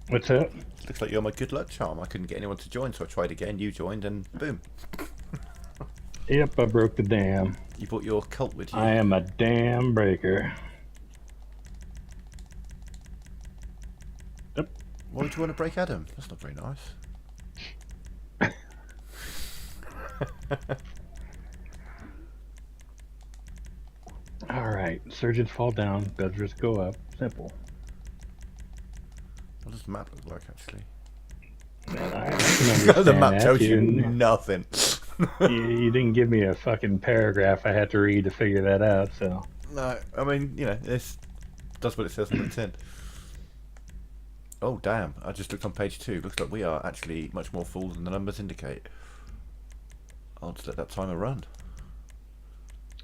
What's that? Looks like you're my good luck charm. I couldn't get anyone to join, so I tried again. You joined, and boom. Yep, I broke the dam. You brought your cult with you. I am a dam breaker. Yep. Why would you want to break Adam? That's not very nice. Alright, surgeons fall down, bedrooms go up. Simple. What does the map look like, actually? Man, I can understand The map that. tells you You- nothing. You didn't give me a fucking paragraph I had to read to figure that out, so. No, I mean, you know, this does what it says on the tin. Oh, damn. I just looked on page 2. Looks like we are actually much more full than the numbers indicate. I'll just let that timer run.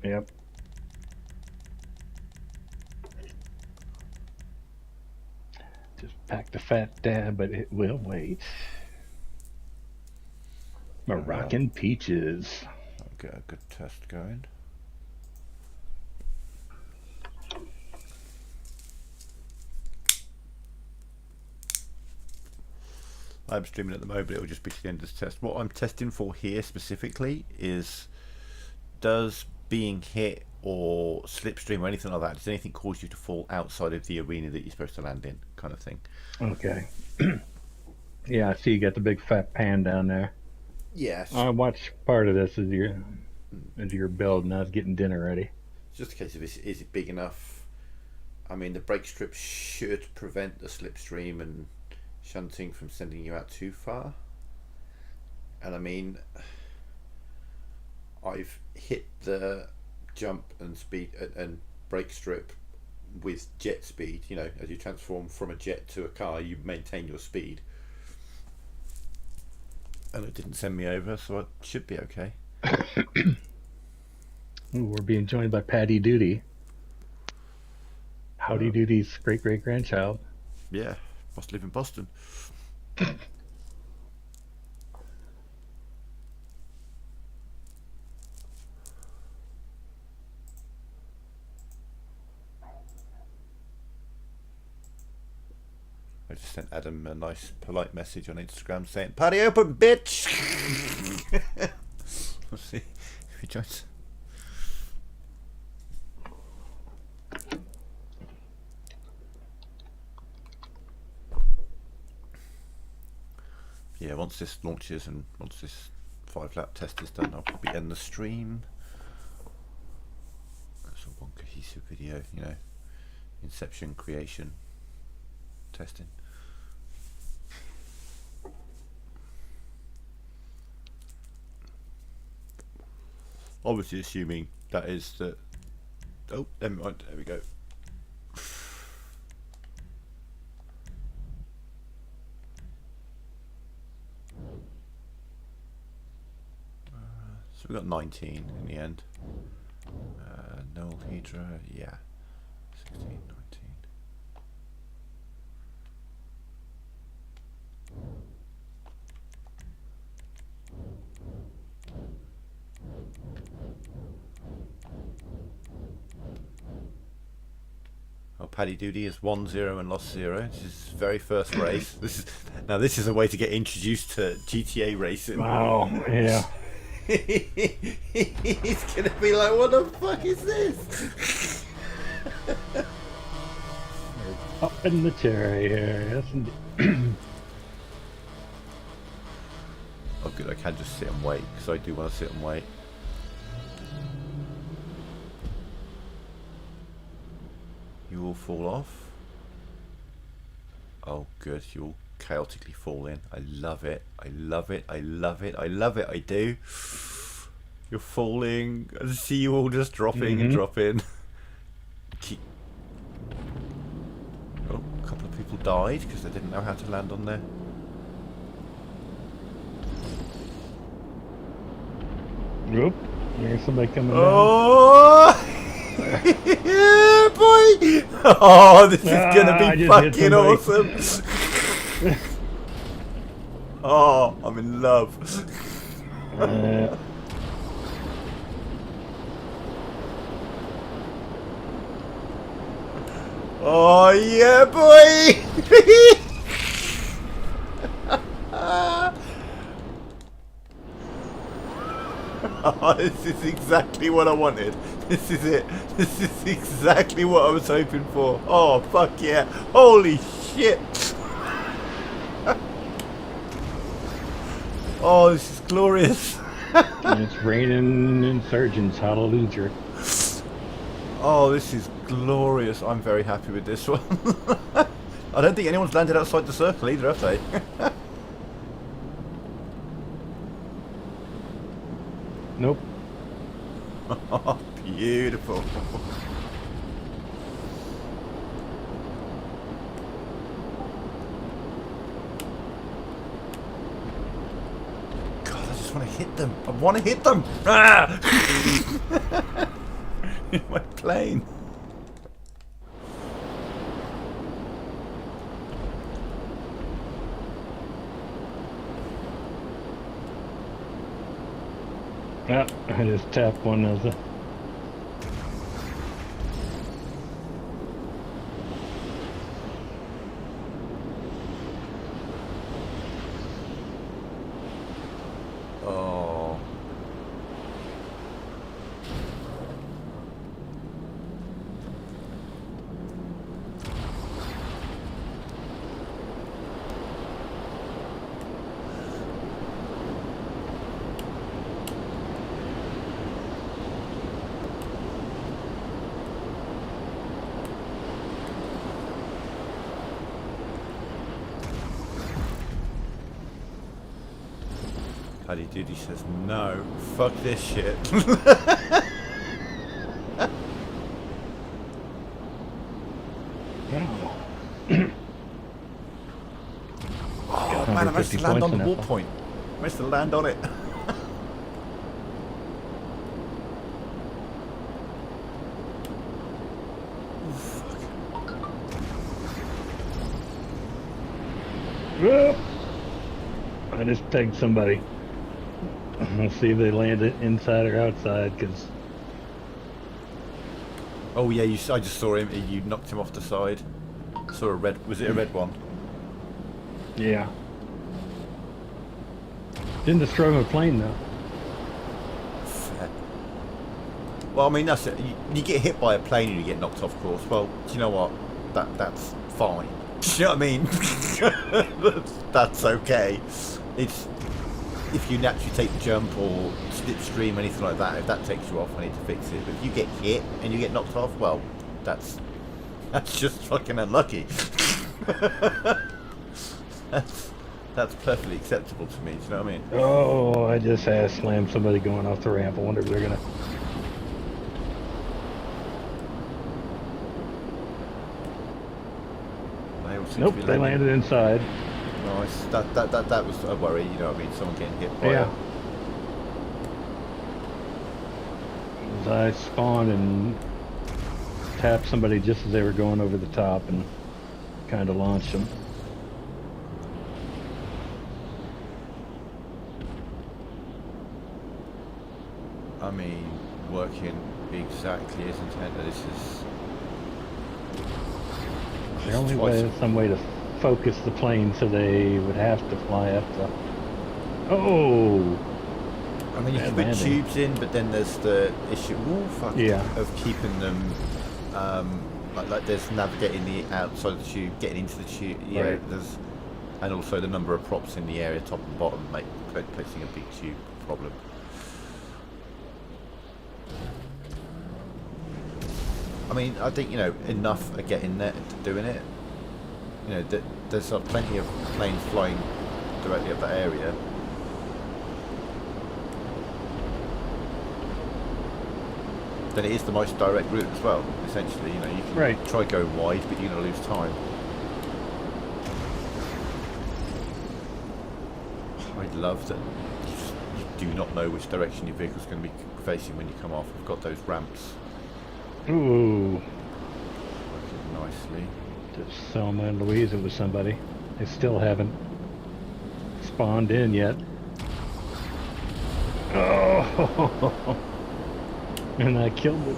Yep. Just pack the fat dab, but it will wait. Moroccan peaches. I'll get a good test going. I'm streaming at the moment, it'll just be to the end of this test. What I'm testing for here specifically is, does being hit or slipstream or anything like that, does anything cause you to fall outside of the arena that you're supposed to land in, kind of thing? Okay. Yeah, I see you got the big fat pan down there. Yes. I watched part of this as you're building. I was getting dinner ready. It's just a case of, is it big enough? I mean, the brake strip should prevent the slipstream and shunting from sending you out too far. And I mean, I've hit the jump and speed and brake strip with jet speed. You know, as you transform from a jet to a car, you maintain your speed. And it didn't send me over, so it should be okay. Ooh, we're being joined by Patty Duty. Howdy Doody's great-great-grandchild. Yeah, must live in Boston. I just sent Adam a nice polite message on Instagram saying, "Party open, bitch!" We'll see if he joins. Yeah, once this launches and once this 5-lap test is done, I'll probably end the stream. That's a one cohesive video, you know, inception, creation, testing. Obviously assuming that is that. Oh, never mind, there we go. So we got 19 in the end. Null Hydra, yeah. 16, 19. Oh, Paddy Doody is 1-0 and lost 0. This is his very first race. This is a way to get introduced to GTA racing. Wow, yeah. He's gonna be like, what the fuck is this? Up in the cherry here. Yes, indeed. Oh good, I can just sit and wait, because I do want to sit and wait. You all fall off. Oh good, you all chaotically fall in. I love it. I love it. I love it. I love it. I do. You're falling. I see you all just dropping and dropping. Keep. Oh, a couple of people died because they didn't know how to land on there. Whoop. There's somebody coming down. Oh! Yeah, boy! Oh, this is gonna be fucking awesome! Oh, I'm in love. Oh yeah, boy! Oh, this is exactly what I wanted. This is it. This is exactly what I was hoping for. Oh, fuck yeah. Holy shit. Oh, this is glorious. It's raining insurgents. Hallelujah. Oh, this is glorious. I'm very happy with this one. I don't think anyone's landed outside the circle either, have they? Nope. Beautiful. God, I just want to hit them. I want to hit them. Ah! In my plane. Ah, I just tapped one of the. Oh. Paddy Duty says no. Fuck this shit. Oh man, I managed to 150 land on the points in wall that point. I managed to land on it. Ooh, fuck. Whoop. I just pegged somebody. Let's see if they landed inside or outside, because Oh yeah, I just saw him. You knocked him off the side. Saw a red. Was it a red one? yeah. Didn't destroy my plane though. Fair. Well, I mean that's it. You get hit by a plane and you get knocked off course. Well, do you know what? That's fine. Do you know what I mean? that's okay. It's if you naturally take the jump or slipstream, anything like that. If that takes you off, I need to fix it. But if you get hit and you get knocked off, well, that's just fucking unlucky. That's perfectly acceptable to me. Do you know what I mean? Oh, I just ass slammed somebody going off the ramp. I wonder if they're gonna. They all seem to Nope, be they landing. landed inside. Nice. That was a worry. You know what I mean? Someone getting hit by Yeah. As I spawned and tapped somebody just as they were going over the top and kind of launched them. I mean, working exactly as intended. This is. There only was some way to focus the plane so they would have to fly up the. Oh! I mean, you Bad can put landing. tubes in, but then there's the issue. Ooh, fuck. Yeah. Of keeping them. Like there's navigating the outside of the tube, getting into the tube. Yeah. Right. There's, and also the number of props in the area, top and bottom, make placing a big tube problem. I mean, I think, you know, enough are getting there to doing it. You know, there's plenty of planes flying directly up that area. Then it is the most direct route as well, essentially. You know, you can Right. try going wide, but you're going to lose time. I'd love that you do not know which direction your vehicle's going to be facing when you come off. We've got those ramps Ooh! working nicely. Just Selma and Louisa with somebody. They still haven't spawned in yet. Oh! And I killed it.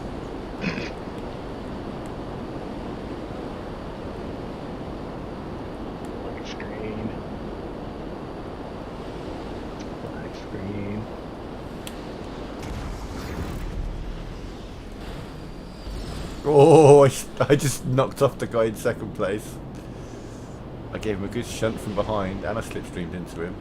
Black screen. Black screen. Oh, I just knocked off the guy in second place. I gave him a good shunt from behind and I slipstreamed into him.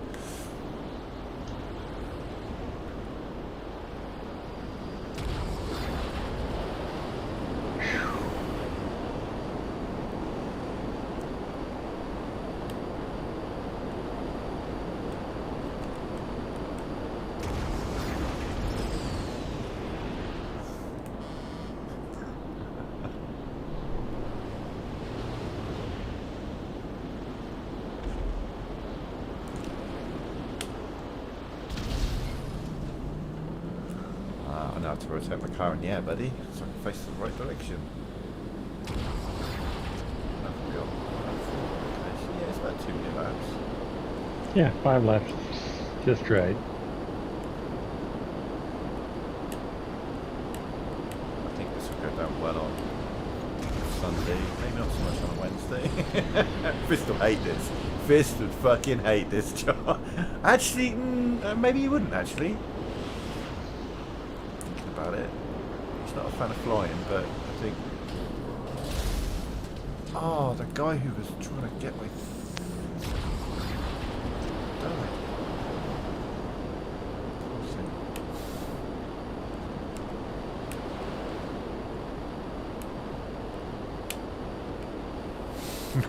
to rotate my car in the air, buddy, so I can face the right direction. Yeah, it's about 2 minute laps. Yeah, 5 laps. Just right. I think this will go down well on Sunday, maybe not so much on a Wednesday. Fist will hate this. Fist would fucking hate this job. Actually, maybe he wouldn't actually. Thinking about it. He's not a fan of flying, but I think... Oh, the guy who was trying to get me...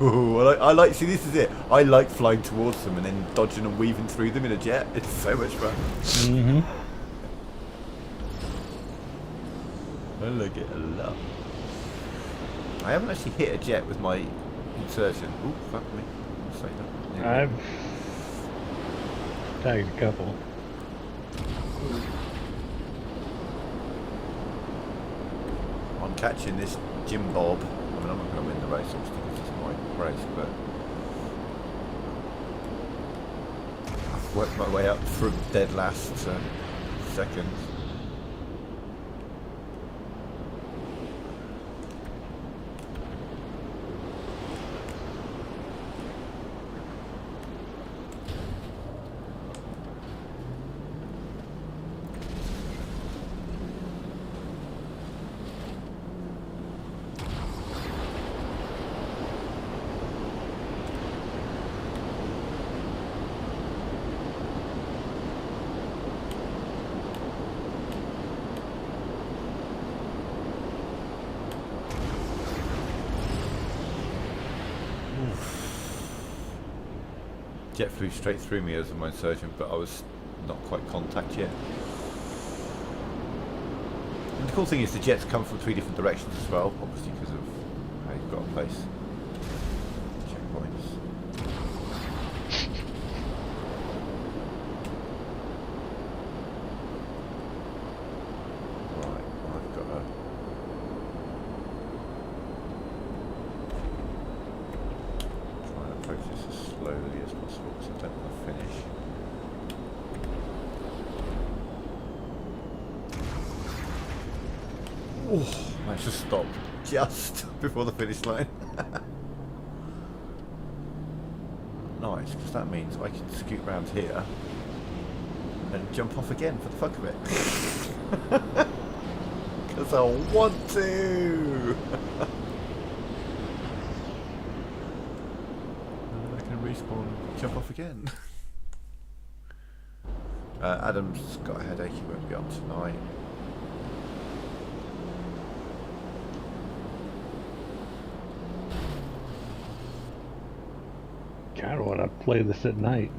Ooh, I like, see this is it, I like flying towards them and then dodging and weaving through them in a jet. It's so much fun. Mm-hmm. I like it a lot. I haven't actually hit a jet with my insertion. Ooh, fuck me. I'll say that. Yeah. I've tagged a couple. I'm catching this Jim Bob. I mean, I'm not going to win the race, obviously, because it's my race, but I've worked my way up from dead last to second. Jet flew straight through me as my insertion, but I was not quite contact yet. And the cool thing is the jets come from 3 different directions as well, obviously because of how you've got to place checkpoints. Right, I've got a... try and approach this as slowly as possible because I don't want to finish. Oh, I just stopped just before the finish line. Nice, because that means I can scoot round here and jump off again for the fuck of it. Because I want to. I can respawn and jump off again. Adam's got a headache, he won't be up tonight. Kind of want to play this at night.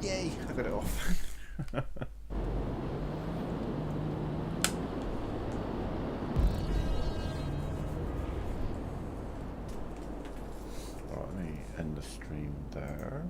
Yay, I got it off. Right, let me end the stream there.